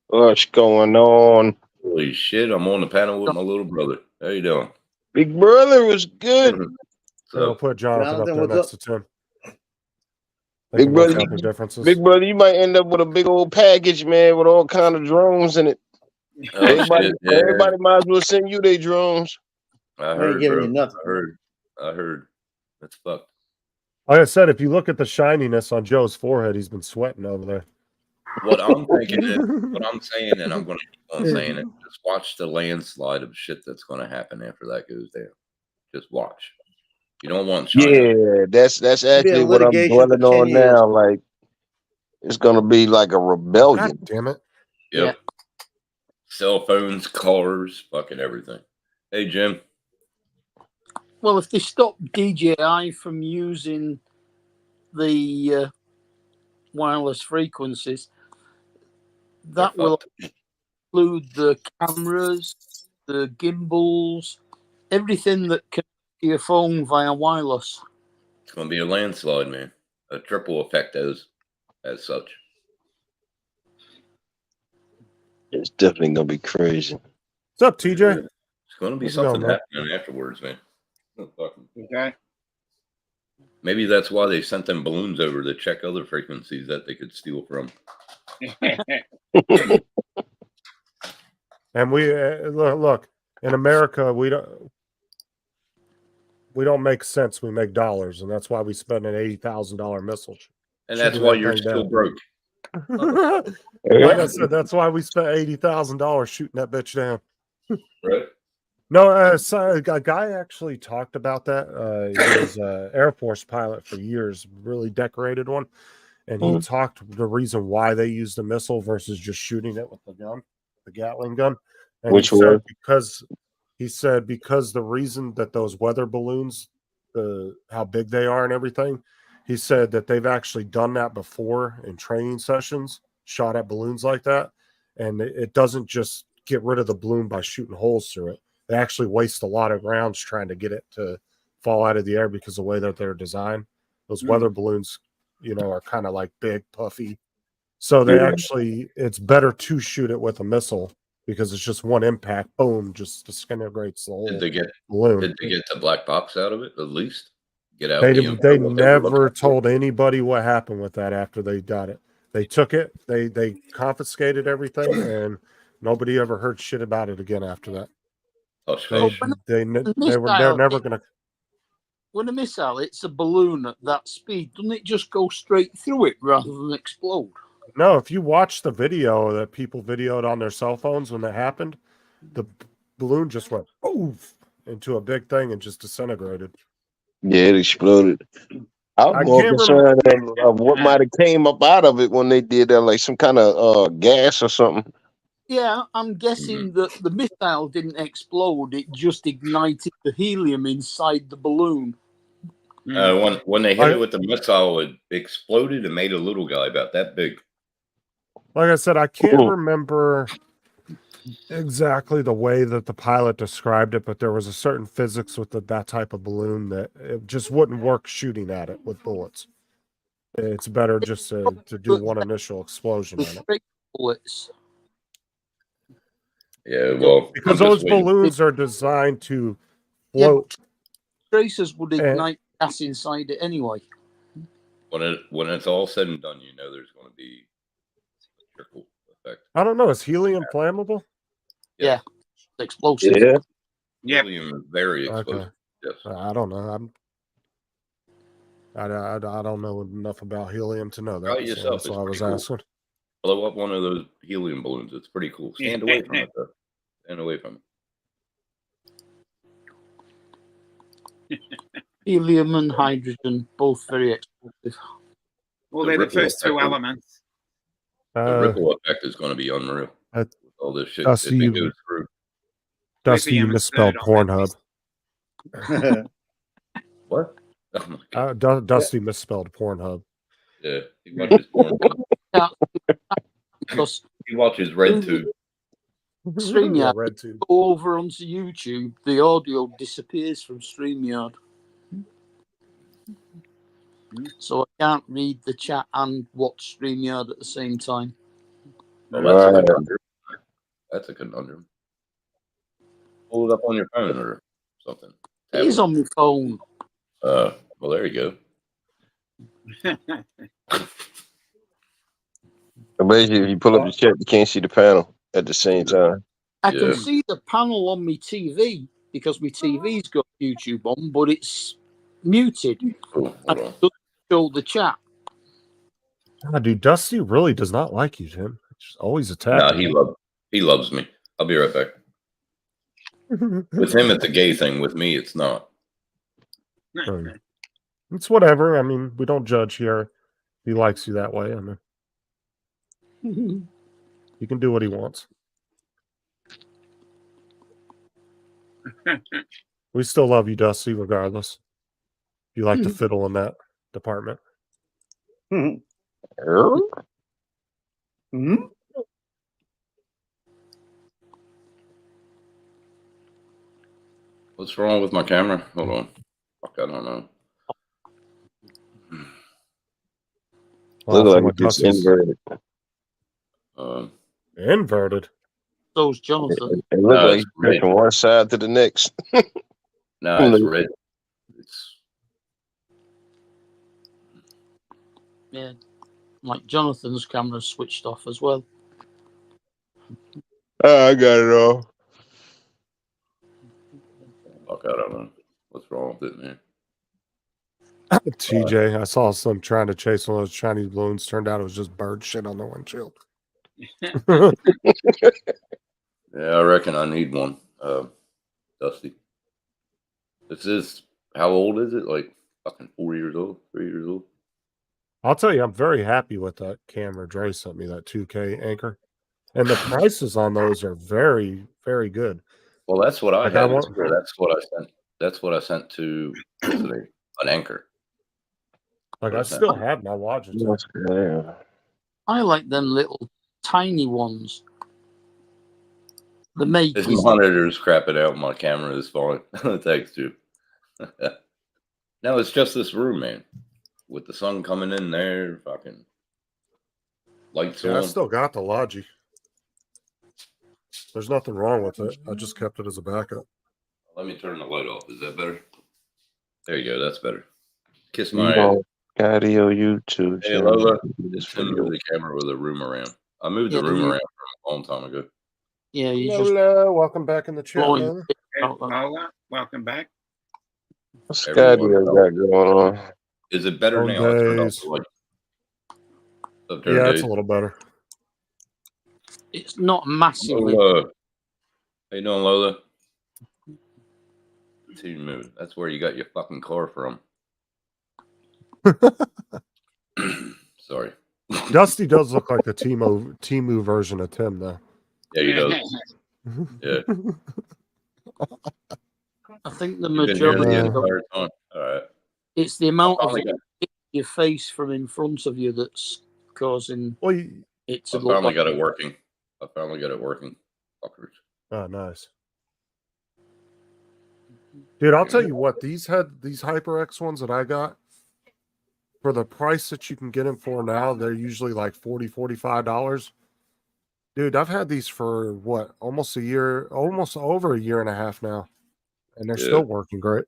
What's going on? Holy shit! I'm on the panel with my little brother. How you doing? Big brother was good. So I'll put Jonathan up there next to Tim. Big brother, you might end up with a big old package, man, with all kind of drones in it. Oh, everybody might as well send you their drones. I heard, bro. I heard. That's fucked. Like I said, if you look at the shininess on Joe's forehead, he's been sweating over there. What I'm thinking is, what I'm saying, and I'm going to keep on saying it, just watch the landslide of shit that's going to happen after that goes down. Just watch. You don't want China. Yeah, that's actually what I'm dwelling on now. Like, it's going to be like a rebellion. God damn it. Yep. Yeah. Cell phones, cars, fucking everything. Hey, Jim. Well, if they stop DJI from using the wireless frequencies, that will include the cameras, the gimbals, everything that can to your phone via wireless. It's going to be a landslide, man. A triple effect as such. It's definitely going to be crazy. What's up, TJ? It's going to be something happening afterwards, man. Okay. Maybe that's why they sent them balloons over to check other frequencies that they could steal from. And we look in America, we don't make cents; we make dollars, and that's why we spend an $80,000 missile. And that's why you're still broke. Like I said, that's why we spent $80,000 shooting that bitch down. Right. No, so a guy actually talked about that. He was an Air Force pilot for years, really decorated one. And he talked the reason why they used the missile versus just shooting it with the gun, the Gatling gun. And Which one? Because the reason that those weather balloons, how big they are and everything, he said that they've actually done that before in training sessions, shot at balloons like that. And it doesn't just get rid of the balloon by shooting holes through it. They actually waste a lot of rounds trying to get it to fall out of the air because of the way that they're designed. Those weather balloons, are kind of like big, puffy. So they it's better to shoot it with a missile because it's just one impact, boom, just disintegrates the whole balloon. Did they get the black box out of it at least? Get out. They never told anybody what happened with that after they got it. They took it, they confiscated everything, and nobody ever heard shit about it again after that. Hush, They hush. they're never gonna. When a missile hits a balloon at that speed, doesn't it just go straight through it rather than explode? No, if you watch the video that people videoed on their cell phones when that happened, the balloon just went oof into a big thing and just disintegrated. Yeah, it exploded. I was more concerned of what might have came up out of it when they did that, like some kind of gas or something. Yeah, I'm guessing that the missile didn't explode; it just ignited the helium inside the balloon. When they hit it with the missile, it exploded and made a little guy about that big. Like I said, I can't remember exactly the way that the pilot described it, but there was a certain physics with that type of balloon that it just wouldn't work shooting at it with bullets. It's better just to do one initial explosion on it. Bullets. Yeah, well, because those balloons are designed to float. Tracers would ignite gas inside it anyway. When it's all said and done, you know there's going to be a trickle effect. I don't know. Is helium flammable? Yeah, explosive. Yeah, helium is very explosive. Okay. Yes. I don't know. I don't know enough about helium to know that. Try it yourself. That's why I was asking. Blow up one of those helium balloons. It's pretty cool. Stand away from it, though. Stand away from it. Helium and hydrogen, both very explosive. Well, they're the first two elements. The ripple effect is going to be unreal. With all this shit. Dusty, if it goes through. Dusty, you misspelled Pornhub. What? Oh my God. Dusty misspelled Pornhub. Yeah, he watches Pornhub. Because he watches RedTube. StreamYard, RedTube. go over onto YouTube, the audio disappears from StreamYard. So I can't read the chat and watch StreamYard at the same time. Well, that's a conundrum. Pull it up on your phone or something. It is on my phone. Well, there you go. Basically, if you pull up the chat, you can't see the panel at the same time. I can see the panel on my TV because my TV's got YouTube on, but it's muted. Cool. I don't show the chat. God, dude, Dusty really does not like you, Tim. He's always attacking. No, he loves me. I'll be right back. With him, it's a gay thing. With me, it's not. It's whatever. I mean, we don't judge here. He likes you that way. I mean, he can do what he wants. We still love you, Dusty, regardless. You like to fiddle in that department. What's wrong with my camera? Hold on. Fuck, I don't know. Look like it's inverted. Inverted. So's Jonathan. It looks like from one side to the next. No, it's red. Yeah, like Jonathan's camera's switched off as well. I got it all. Fuck, I don't know. What's wrong with it, man? TJ, I saw some trying to chase one of those Chinese balloons. Turned out it was just bird shit on the windshield. Yeah, I reckon I need one. Dusty. This is, how old is it? Like fucking 4 years old, 3 years old? I'll tell you, I'm very happy with that camera. Dre sent me that 2K Anchor. And the prices on those are very, very good. Well, that's what I Like, had. That's what I sent. That's what I sent to an Anchor. Like, I still have my Logitech. I like them little tiny ones. The make This monitor's crapping out. My camera is falling. Thanks, you. No, it's just this room, man. With the sun coming in there, fucking lights on. I still got the Logi. There's nothing wrong with it. I just kept it as a backup. Let me turn the light off. Is that better? There you go. That's better. Kiss my ass. Audio YouTube. Hey, Lola. Just move the camera with a room around. I moved the room around from a long time ago. Yeah, you Lola, welcome back in the chat. Hey, about that. Lola, welcome back. What's Scotty Everyone got going on? Is it better Own now? I turned off days. the light. Up there, Yeah, it's Dave. a little better. It's not massively. Lola. How you doing, Lola? That's where you got your fucking car from. Sorry. Dusty does look like the Timu version of Tim, though. Yeah, he does. Yeah. I think the You've been here majority the Yeah. of entire time. All right. it's the amount of Finally got, your face from in front of you that's causing Well, it to I look finally like got it working. Fuckers. oh, nice. Dude, I'll tell you what, these HyperX ones that I got, for the price that you can get them for now, they're usually like $40, $45. Dude, I've had these for what, almost over a year and a half now. And they're Yeah. still working great.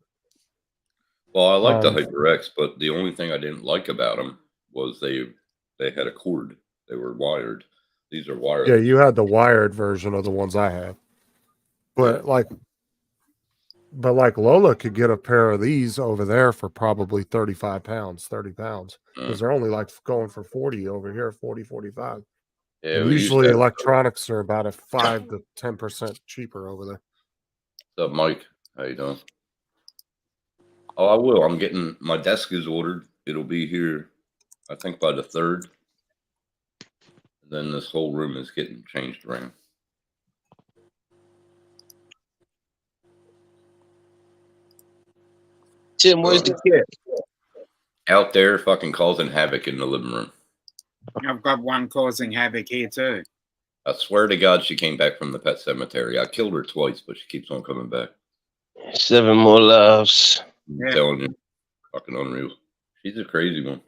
Well, I like the Um, HyperX, but the only thing I didn't like about them was they had a cord. They were wired. These are wireless. Yeah, you had the wired version of the ones I have. But like Lola could get a pair of these over there for probably 35 pounds, 30 pounds. Because they're only like going for 40 over here, 40, 45. Yeah, And we used usually to have- electronics are about a 5 to 10% cheaper over there. What's up, Mike? How you doing? Oh, I will. I'm getting my desk is ordered. It'll be here, I think, by the 3rd. Then this whole room is getting changed around. Tim, where's the cat? Out there, fucking causing havoc in the living room. I've got one causing havoc here too. I swear to God, she came back from the pet cemetery. I killed her twice, but she keeps on coming back. 7 more lives. I'm Yeah. telling you, fucking unreal. She's a crazy one.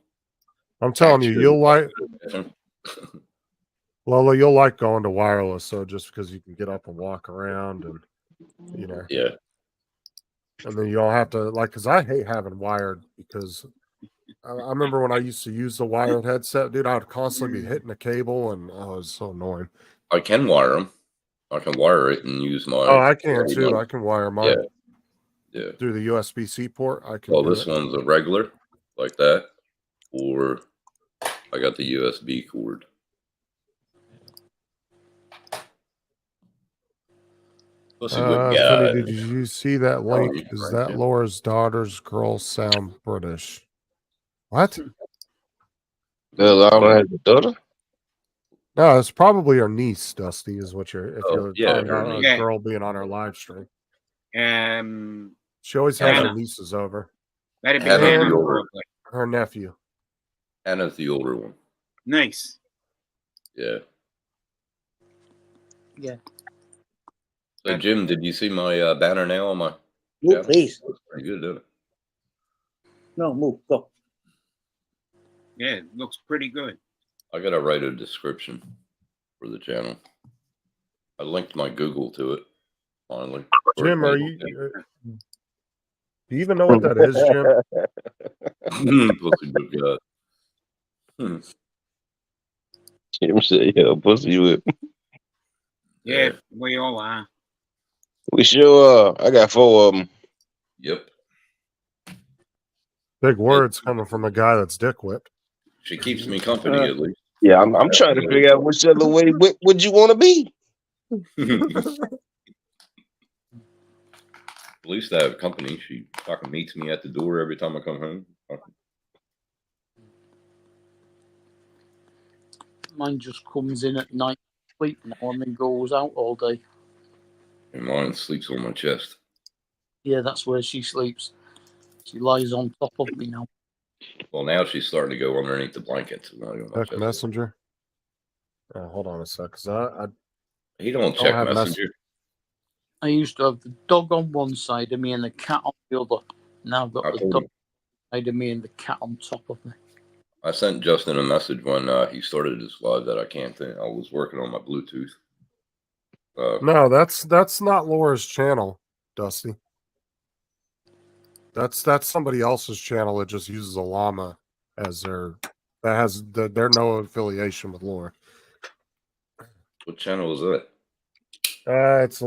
I'm telling you, Actually, you'll like Lola, you'll like going to wireless, so just because you can get up and walk around and Yeah. and then you don't have to because I hate having wired because I remember when I used to use the wired headset, dude, I would constantly be hitting the cable and it was so annoying. I can wire them. I can wire it and use my. Oh, I can too. I can wire mine Yeah. through the USB-C port. I can. Well, do this it. one's a regular, like that, or I got the USB cord. Pussy whip guy. Funny, did you see that link? you Is right that there. Laura's daughter's girl sound British? What? Laura has a daughter? No, it's probably her niece, Dusty, is what you're if Oh, you're yeah, talking her about a niece. girl being on her live stream. She always has Anna. her nieces over. That'd be Anna, Anna, the older. probably. Her nephew. Anna's the older one. Nice. Yeah. Yeah. So, Jim, did you see my banner now on my? Move, please. Looks pretty good, doesn't it? No, move. Go. Yeah, it looks pretty good. I gotta write a description for the channel. I linked my Google to it finally. Jim, are you? Do you even know what that is, Jim? Pussy whip guy. Jim said, "Yo, pussy whip." Yeah, we all are. We sure I got 4 of them. Yep. Big words coming from a guy that's dick whipped. She keeps me company at least. Yeah, I'm trying to figure out which other way whip would you want to be. At least I have company. She fucking meets me at the door every time I come home. Mine just comes in at night, sleep now, and then goes out all day. And mine sleeps on my chest. Yeah, that's where she sleeps. She lies on top of me now. Well, now she's starting to go underneath the blankets. Check Messenger. Hold on a sec, because He don't I check have Messenger. I used to have the dog on one side of me and the cat on the other. Now I've got I the told dog him. side of me and the cat on top of me. I sent Justin a message when he started his live that I can't think. I was working on my Bluetooth. no, that's not Laura's channel, Dusty. That's somebody else's channel that just uses a llama as they're no affiliation with Laura. What channel is that? It's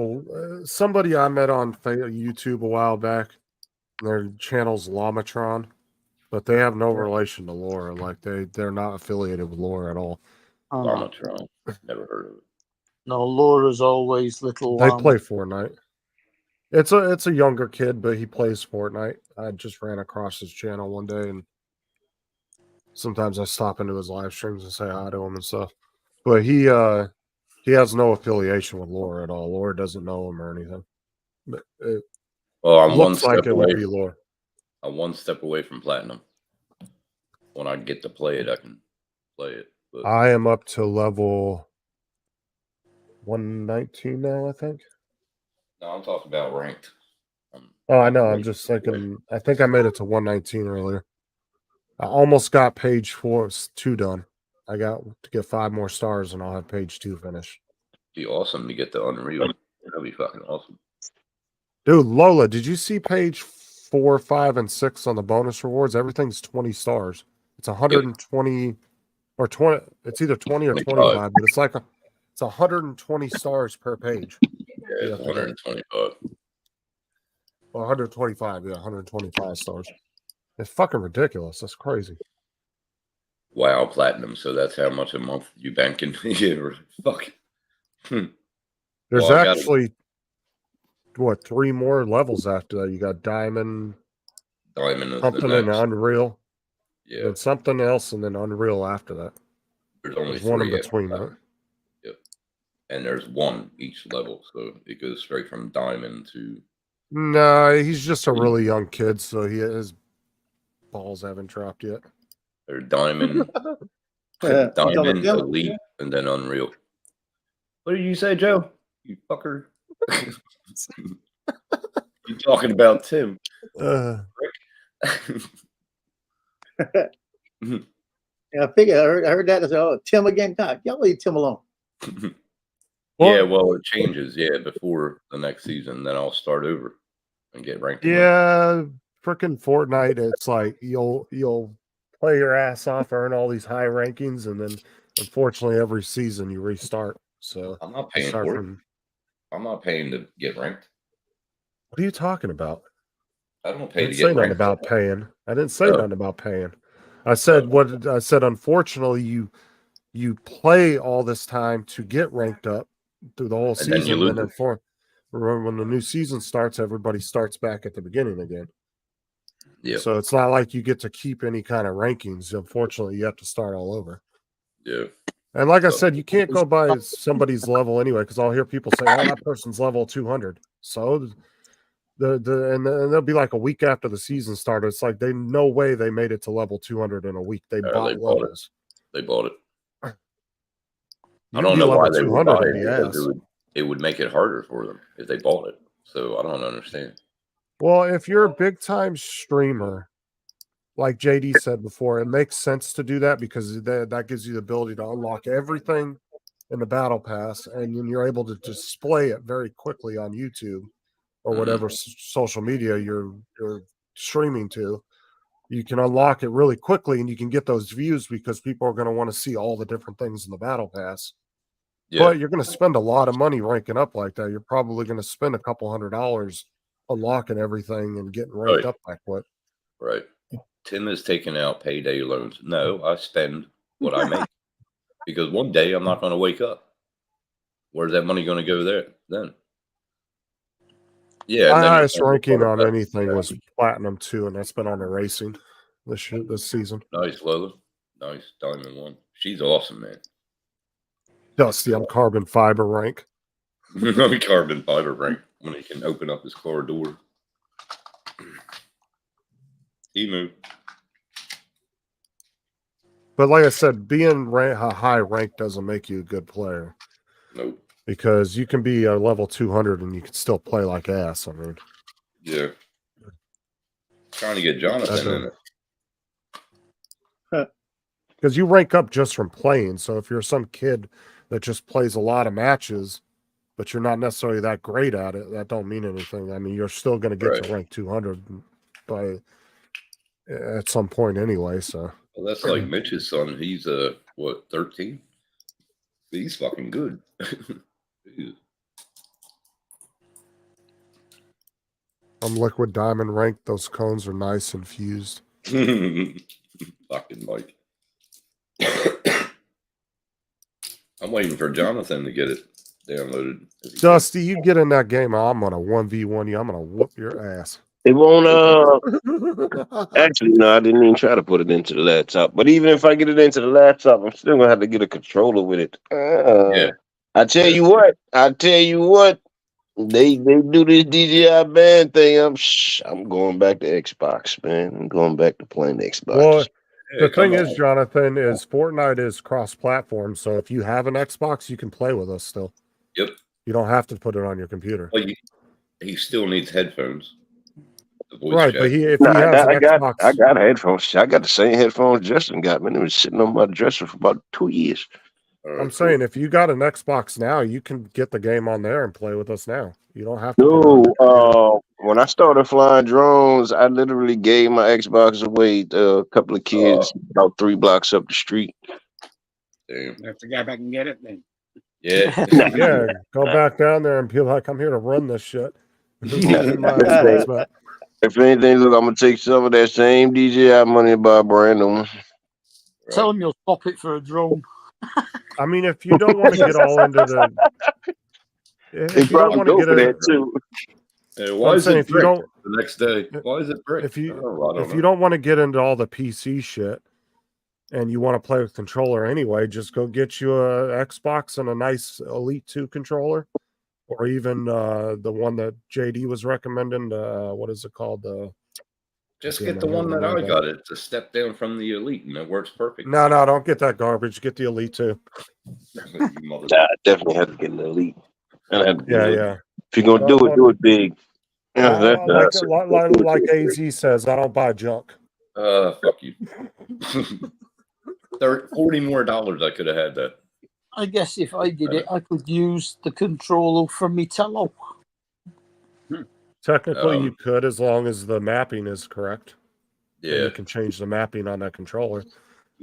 somebody I met on YouTube a while back. Their channel's Lamatron, but they have no relation to Laura. Like they're not affiliated with Laura at all. Oh, no. Lamatron. Never heard of it. No, Laura's always little. They play Fortnite. It's a younger kid, but he plays Fortnite. I just ran across his channel one day, and sometimes I stop into his live streams and say hi to him and stuff. But he has no affiliation with Laura at all. Laura doesn't know him or anything. But it Well, I'm one looks step like it would away. be Laura. I'm one step away from platinum. When I get to play it, I can play it. But I am up to level 119 now, I think. no, I'm talking about ranked. Oh, I know. I'm just thinking. I think I made it to 119 earlier. I almost got page 2 done. I got to get 5 more stars, and I'll have page 2 finished. Be awesome to get the Unreal. That'd be fucking awesome. Dude, Lola, did you see page 4, 5, and 6 on the bonus rewards? Everything's 20 stars. It's 120 or 20. It's either 20 or 25, but it's 120 stars per page. Yeah, it's 125. 125, yeah, 125 stars. It's fucking ridiculous. That's crazy. Wow, platinum. So that's how much a month you banking? Yeah, fuck. There's Well, actually 3 more levels after that. You got Diamond, is something the in next. Unreal, Yeah, then something else, and then Unreal after that. there's only There's one in 3 after between, that. right? Yep. And there's 1 each level, so it goes straight from diamond to. No, he's just a really young kid, so his balls haven't dropped yet. There's diamond, You talking diamond, about elite, and then unreal. What did you say, Joe? You fucker. You talking about Tim? Uh, Yeah, I figured. I heard that. I said, "Oh, Tim again." God, y'all leave Tim alone. Yeah, well, it changes. Yeah, before the next season, then I'll start over and get ranked. yeah, freaking Fortnite. It's like you'll play your ass off, earn all these high rankings, and then unfortunately every season you restart. So I'm not you paying start for it. from. I'm not paying to get ranked. What are you talking about? I don't I pay to didn't get say nothing ranked. about paying. I didn't say Oh. nothing about paying. I said what I said. Unfortunately, you play all this time to get ranked up through the whole And then you season. lose Then it. when the new season starts, everybody starts back at the beginning again. Yeah. So it's not like you get to keep any kind of rankings. Unfortunately, you have to start all over. Yeah. And like I said, you can't go by somebody's level anyway, because I'll hear people say, "Oh, that person's level 200." So and they'll be like a week after the season started. It's like no way they made it to level 200 in a week. They bought levels. They bought it. I You'd don't be know why level they would 200 buy in it, the because ass. it would make it harder for them if they bought it. So I don't understand. Well, if you're a big time streamer, like JD said before, it makes sense to do that because that gives you the ability to unlock everything in the battle pass, and then you're able to display it very quickly on YouTube or whatever social media you're streaming to. You can unlock it really quickly, and you can get those views because people are going to want to see all the different things in the battle pass. Yeah. But you're going to spend a lot of money ranking up like that. You're probably going to spend a couple $100 unlocking everything and getting ranked up that quick. Right. Tim is taking out payday loans. No, I spend what I make, because one day I'm not going to wake up. Where's that money going to go there then? Yeah. My highest ranking on anything was platinum 2, and that's been on the racing this season. Nice, Lola. Nice. Diamond 1. She's awesome, man. Dusty, I'm carbon fiber rank. Carbon fiber rank when he can open up his car door. Emu. But like I said, being a high rank doesn't make you a good player. Nope. Because you can be a level 200 and you can still play like ass. I mean, yeah. Trying to get Jonathan in it. Because you rank up just from playing. So if you're some kid that just plays a lot of matches, but you're not necessarily that great at it, that don't mean anything. I mean, you're still going to get to rank 200 at some point anyway. So well, that's like Mitch's son. He's 13? He's fucking good. I'm Liquid Diamond ranked. Those cones are nice and fused. Fucking Mike. I'm waiting for Jonathan to get it downloaded. Dusty, you get in that game, I'm gonna 1v1 you. I'm gonna whoop your ass. It won't. Actually, no, I didn't even try to put it into the laptop. But even if I get it into the laptop, I'm still gonna have to get a controller with it. Yeah. I tell you what. They do this DJI band thing. I'm going back to Xbox, man. I'm going back to playing Xbox. Well, the Hey, come thing is, on. Jonathan, is Fortnite is cross-platform. So if you have an Xbox, you can play with us still. Yep. You don't have to put it on your computer. Well, he still needs headphones. The voice Right, chat. but if he has an Xbox, I got headphones. I got the same headphones Justin got, man. They was sitting on my dresser for about 2 years. I'm saying if you got an Xbox now, you can get the game on there and play with us now. You don't have to. put it on your computer. When I started flying drones, I literally gave my Xbox away to a couple of kids about 3 blocks up the street. Damn. You have to go back and get it then. Yeah. Yeah, go back down there and be like, I'm here to run this shit. Give my Xbox back. If anything, look, I'm gonna take some of that same DJI money and buy a brand new one. Tell him you'll swap it for a drone. I mean, if you don't want to get all into the, They if you don't probably want to go get for in, that too. Hey, why I'm is saying it if you brick don't, the next day? Why is it brick? if you I don't if know. you don't want to get into all the PC shit, and you want to play with controller anyway, just go get you a Xbox and a nice Elite 2 controller, or even the one that JD was recommending. What is it called? Just Damn, get the I one never that I remember. got. It's a step down from the Elite, and it works perfect. No, don't get that garbage. Get the Elite 2. You mother- Nah, I definitely have to get an Elite. Yeah. If you're gonna do it big. Yeah, Like AZ says, I don't buy junk. Fuck you. $40 more I could have had that. I guess if I did it, I could use the controller from Mitello. Technically, you could, as long as the mapping is correct. And Yeah, you can change the mapping on that controller.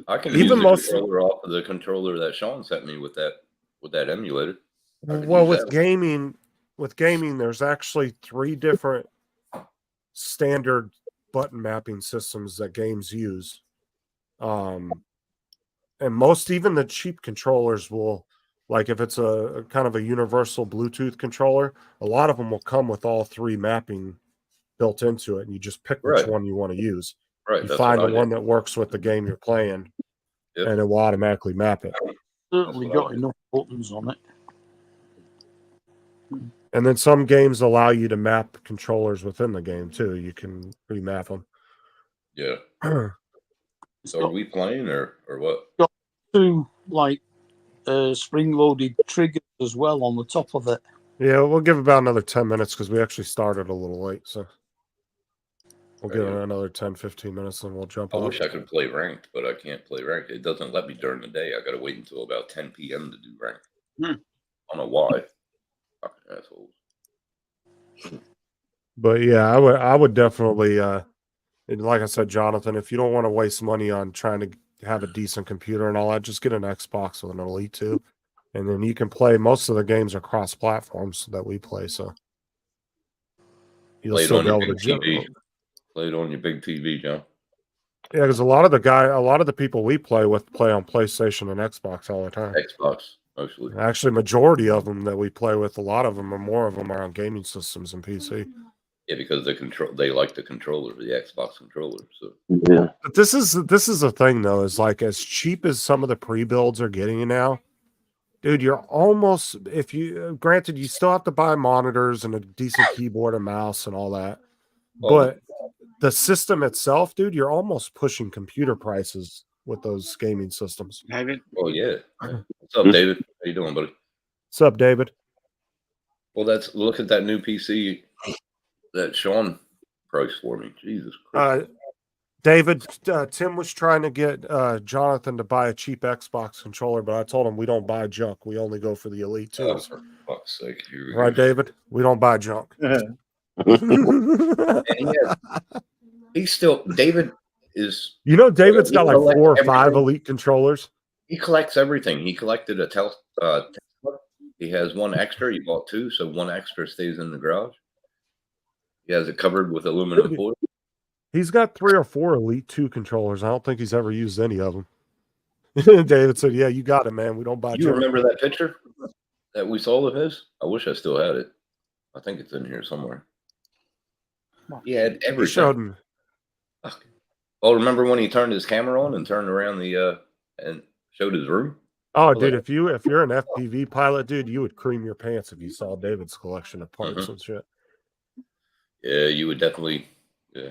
I can even use the most- controller off of the controller that Sean sent me with that emulator. I can Well, use with that. gaming, there's actually 3 different standard button mapping systems that games use. And most, even the cheap controllers will, like if it's a kind of a universal Bluetooth controller, a lot of them will come with all 3 mapping built into it, and you just pick which Right. one you want to use. Right, You that's find what the I one did. that works with the game you're playing, Yep. and it will automatically map it. Certainly That's what I got did. enough buttons on it. And then some games allow you to map controllers within the game too. You can remap them. Yeah. It's So are got we playing or what? 2 like spring-loaded triggers as well on the top of it. Yeah, we'll give about another 10 minutes because we actually started a little late. So we'll give it another 10, 15 minutes and we'll jump I off. wish I could play ranked, but I can't play ranked. It doesn't let me during the day. I got to wait until about 10 p.m. to do ranked. I don't know why. Fucking assholes. But yeah, I would definitely, and like I said, Jonathan, if you don't want to waste money on trying to have a decent computer and all that, just get an Xbox with an Elite 2. And then you can play, most of the games are cross platforms that we play. So you'll Play it still on be your able to big jump. TV. Play it on your big TV, John. Yeah, because a lot of the people we play with play on PlayStation and Xbox all the time. Xbox, mostly. Actually, majority of them that we play with, a lot of them or more of them are on gaming systems and PC. Yeah, because they like the controller, the Xbox controller. So Yeah. But this is the thing though, is like as cheap as some of the pre-builds are getting now, dude, you're almost, if you granted you still have to buy monitors and a decent keyboard and mouse and all that. But the system itself, dude, you're almost pushing computer prices with those gaming systems. David? Oh yeah. What's up, David? How you doing, buddy? What's up, David? Well, look at that new PC that Sean priced for me. Jesus Christ. David, Tim was trying to get Jonathan to buy a cheap Xbox controller, but I told him we don't buy junk. We only go for the Elite 2s. Oh, for fuck's sake. Here we Right, go. David? We don't buy junk. And he's still, David is, You know, David's got like He 4 or 5 everything. Elite controllers. he collects everything. He collected a Tesla. He has one extra. He bought 2, so one extra stays in the garage. He has it covered with aluminum foil. He's got 3 or 4 Elite 2 controllers. I don't think he's ever used any of them. David said, "Yeah, you got it, man. We don't buy." You remember that picture that we saw of his? I wish I still had it. I think it's in here somewhere. He had He everything. showed me. Oh, remember when he turned his camera on and turned around the and showed his room? Oh, dude, if you're an FPV pilot, dude, you would cream your pants if you saw David's collection of parts and shit. Yeah, you would definitely. Yeah.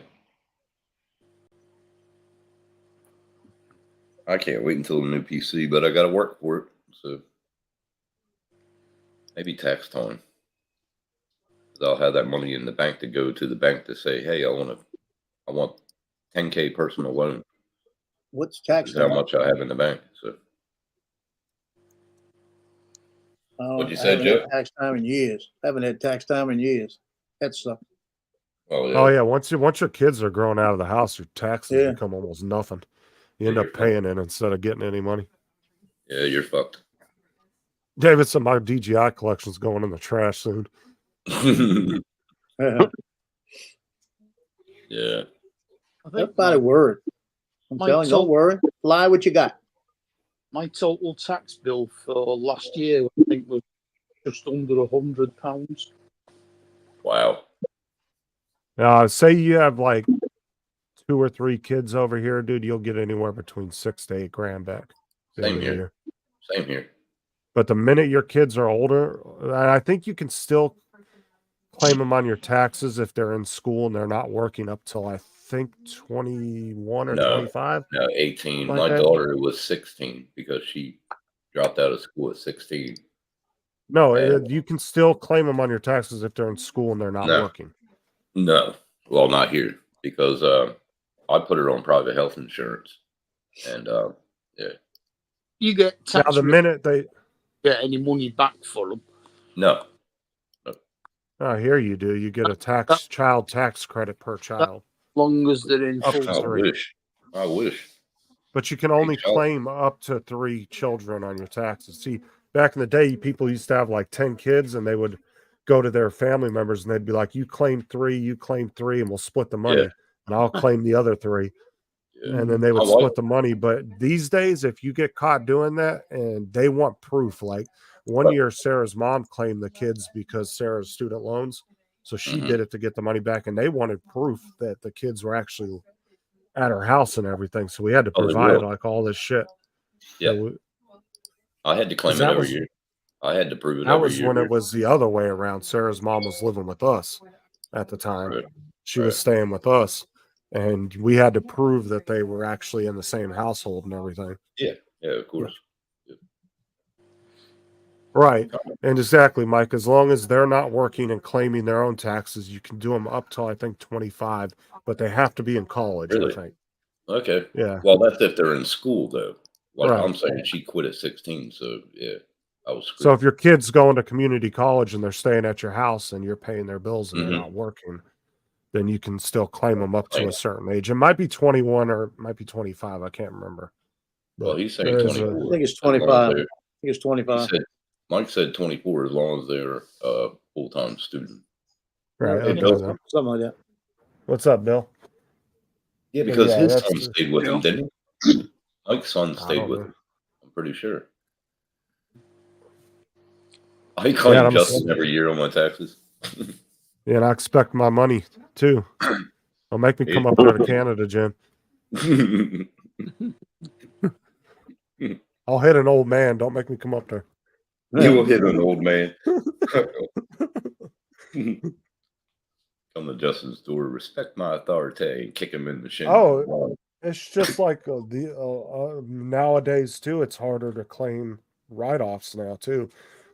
I can't wait until the new PC, but I got to work for it. So maybe tax time. I'll have that money in the bank to go to the bank to say, "Hey, I want 10K personal loan." What's tax? That's how much I have in the bank. So what'd you say, Joe? Tax time in years. Haven't had tax time in years. That sucks. Oh yeah, once your kids are grown out of the house, your taxes become almost nothing. You end up paying it instead of getting any money. Yeah, you're fucked. David said my DJI collection's going in the trash soon. Yeah. Everybody worried. I'm telling you, don't worry. Lie what you got. My total tax bill for last year, I think, was just under £100. Wow. Say you have like 2 or 3 kids over here, dude, you'll get anywhere between $6 to $8 grand back. Same here. Same here. But the minute your kids are older, I think you can still claim them on your taxes if they're in school and they're not working up till I think 21 or 25. No, 18. My daughter was 16 because she dropped out of school at 16. No, you can still claim them on your taxes if they're in school and they're not working. No, well, not here because I put her on private health insurance, and yeah. You get tax. Now the minute they get any money back for them? No. Oh, here you do. You get a child tax credit per child. As long as they're in full. I wish. But you can only claim up to 3 children on your taxes. See, back in the day, people used to have like 10 kids, and they would go to their family members, and they'd be like, "You claim 3, and we'll split the money, and I'll claim the other 3." Yeah. And then they would split the money. But these days, if you get caught doing that, and they want proof, like one year, Sarah's mom claimed the kids because Sarah's student loans, so she did it to get the money back, and they wanted proof that the kids were actually at her house and everything. So we had to provide like all this shit. Yeah, so I had to claim it every year. I had to prove it. That was when it was the other way around. Sarah's mom was living with us at the time. Right. She was staying with us, and we had to prove that they were actually in the same household and everything. Yeah, of course. Yeah. Right. And exactly, Mike, as long as they're not working and claiming their own taxes, you can do them up till I think 25, but they have to be in college, really? I think. Okay. Yeah. Well, that's if they're in school, though. Like I'm saying, she quit at 16, so yeah. So if your kid's going to community college and they're staying at your house and you're paying their bills and they're not working, then you can still claim them up to a certain age. It might be 21 or it might be 25. I can't remember. But well, he's saying 24. I think it's 25. I think it's 25. Mike said 24 as long as they're a full-time student. Right. Something like that. What's up, Bill? Yeah, because his son stayed with him, didn't he? Mike's son stayed with him. I'm pretty sure. I claim Justin every year on my taxes. Yeah, and I expect my money too. Don't make me come up there to Canada, Jim. I'll hit an old man. Don't make me come up there. You will hit an old man. Come to Justin's door, respect my authority, and kick him in the shin. Oh, it's just like nowadays too. It's harder to claim write-offs now too.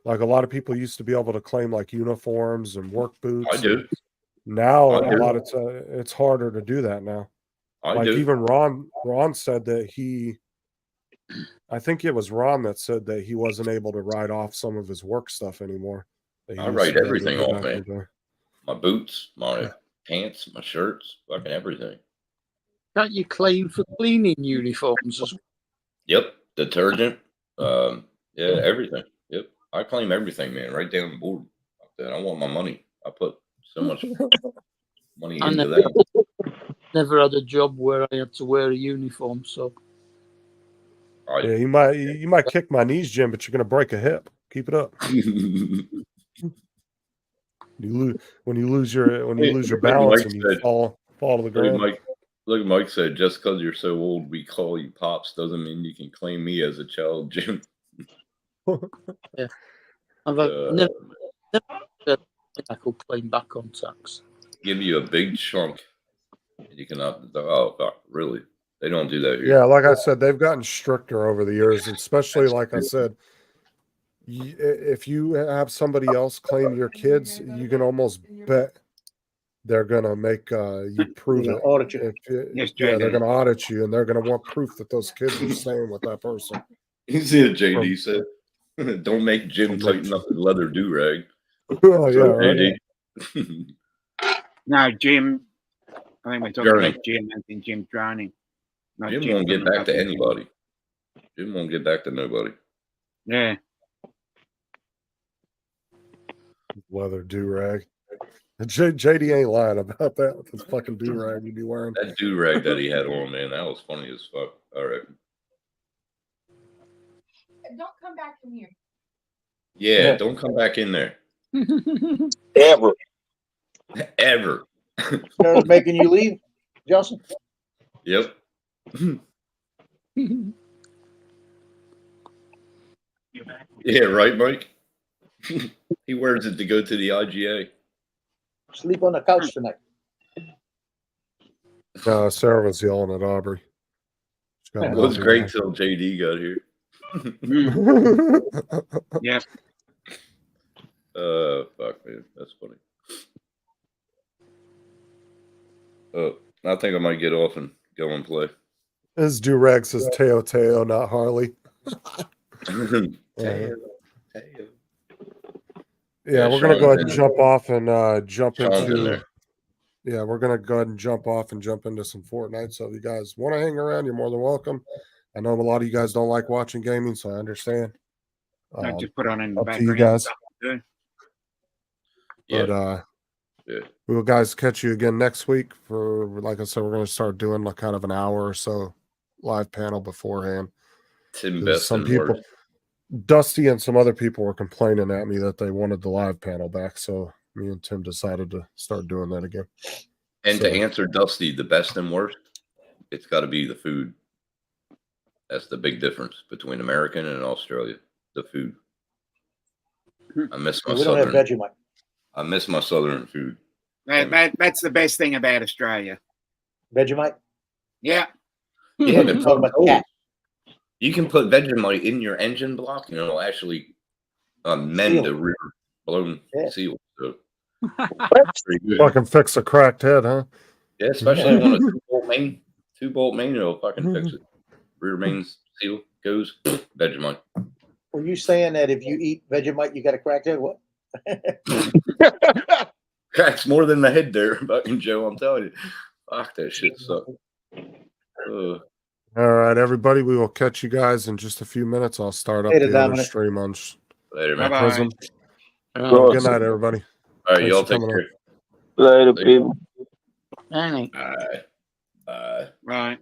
Like a lot of people used to be able to claim like uniforms and work boots. I do. Now a lot of it's harder to do that now. Even Ron said that I think it was Ron that said that he wasn't able to write off some of his work stuff anymore. I write everything off, man. My boots, my pants, my shirts, fucking everything. Can't you claim for cleaning uniforms as well? Yep. Detergent. Everything. Yep. I claim everything, man, right down the board. I want my money. I put so much Money I into never, them. never had a job where I had to wear a uniform, so Yeah, you might kick my knees, Jim, but you're gonna break a hip. Keep it up. When you lose your balance and you fall to the ground. Look, Mike said, just because you're so old, we call you pops doesn't mean you can claim me as a child, Jim. yeah. I've never I could claim back on tax. Give you a big chunk. You cannot. Oh, fuck, really? They don't do that here. Yeah, like I said, they've gotten stricter over the years, especially like I said. If you have somebody else claim your kids, you can almost bet they're gonna make you prove it. Audit you. Yeah, they're gonna audit you, and they're gonna want proof that those kids are staying with that person. You see what JD said? Don't make Jim tighten up his leather do-rag. Oh, yeah, right. JD. No, Jim. I think we're talking about Jim. I think Jim drowning. Jim won't get back to anybody. Jim won't get back to nobody. Yeah. Leather do-rag. JD ain't lying about that with his fucking do-rag he'd be wearing. That do-rag that he had on, man, that was funny as fuck. All right. Don't come back in here. Yeah, don't come back in there. Ever. Ever. Parents making you leave, Justin? Yep. Yeah, right, Mike? He wears it to go to the IGA. Sleep on the couch tonight. Sarah was yelling at Aubrey. It was great till JD got here. Yeah. Fuck, man. That's funny. Oh, I think I might get off and go and play. His do-rag says Teo Teo, not Harley. Teo. Yeah, we're gonna go ahead and jump off and jump Sean's in into. there. Yeah, we're gonna go ahead and jump off and jump into some Fortnite. So if you guys want to hang around, you're more than welcome. I know a lot of you guys don't like watching gaming, so I understand. I just put on in the Up to background. you guys. Yeah. But Yeah. we will guys catch you again next week for, like I said, we're gonna start doing like kind of an hour or so live panel beforehand. Tim Best Some and people, worst. Dusty and some other people were complaining at me that they wanted the live panel back, so me and Tim decided to start doing that again. And So- to answer Dusty, the best and worst, it's got to be the food. That's the big difference between American and Australia. The food. I miss my We don't have southern. Vegemite. I miss my southern food. That's the best thing about Australia. Vegemite? Yeah. Yeah, We're but talking about the cat. you can put Vegemite in your engine block, and it'll actually mend a rear blown seal. So that's pretty good. Fucking fix a cracked head, huh? Yeah, especially on a 2-bolt main, it'll fucking fix it. Rear main seal goes Vegemite. Were you saying that if you eat Vegemite, you got a cracked head? What? Cracks more than the head there, fucking Joe. I'm telling you, fuck that shit sucks. All right, everybody. We will catch you guys in just a few minutes. I'll start up Later, the other Dominic. stream on Later, man. Bye-bye. Prism. Good night, everybody. All right, Thanks y'all for take coming care. Later, people. Annie. Bye. Bye. Right.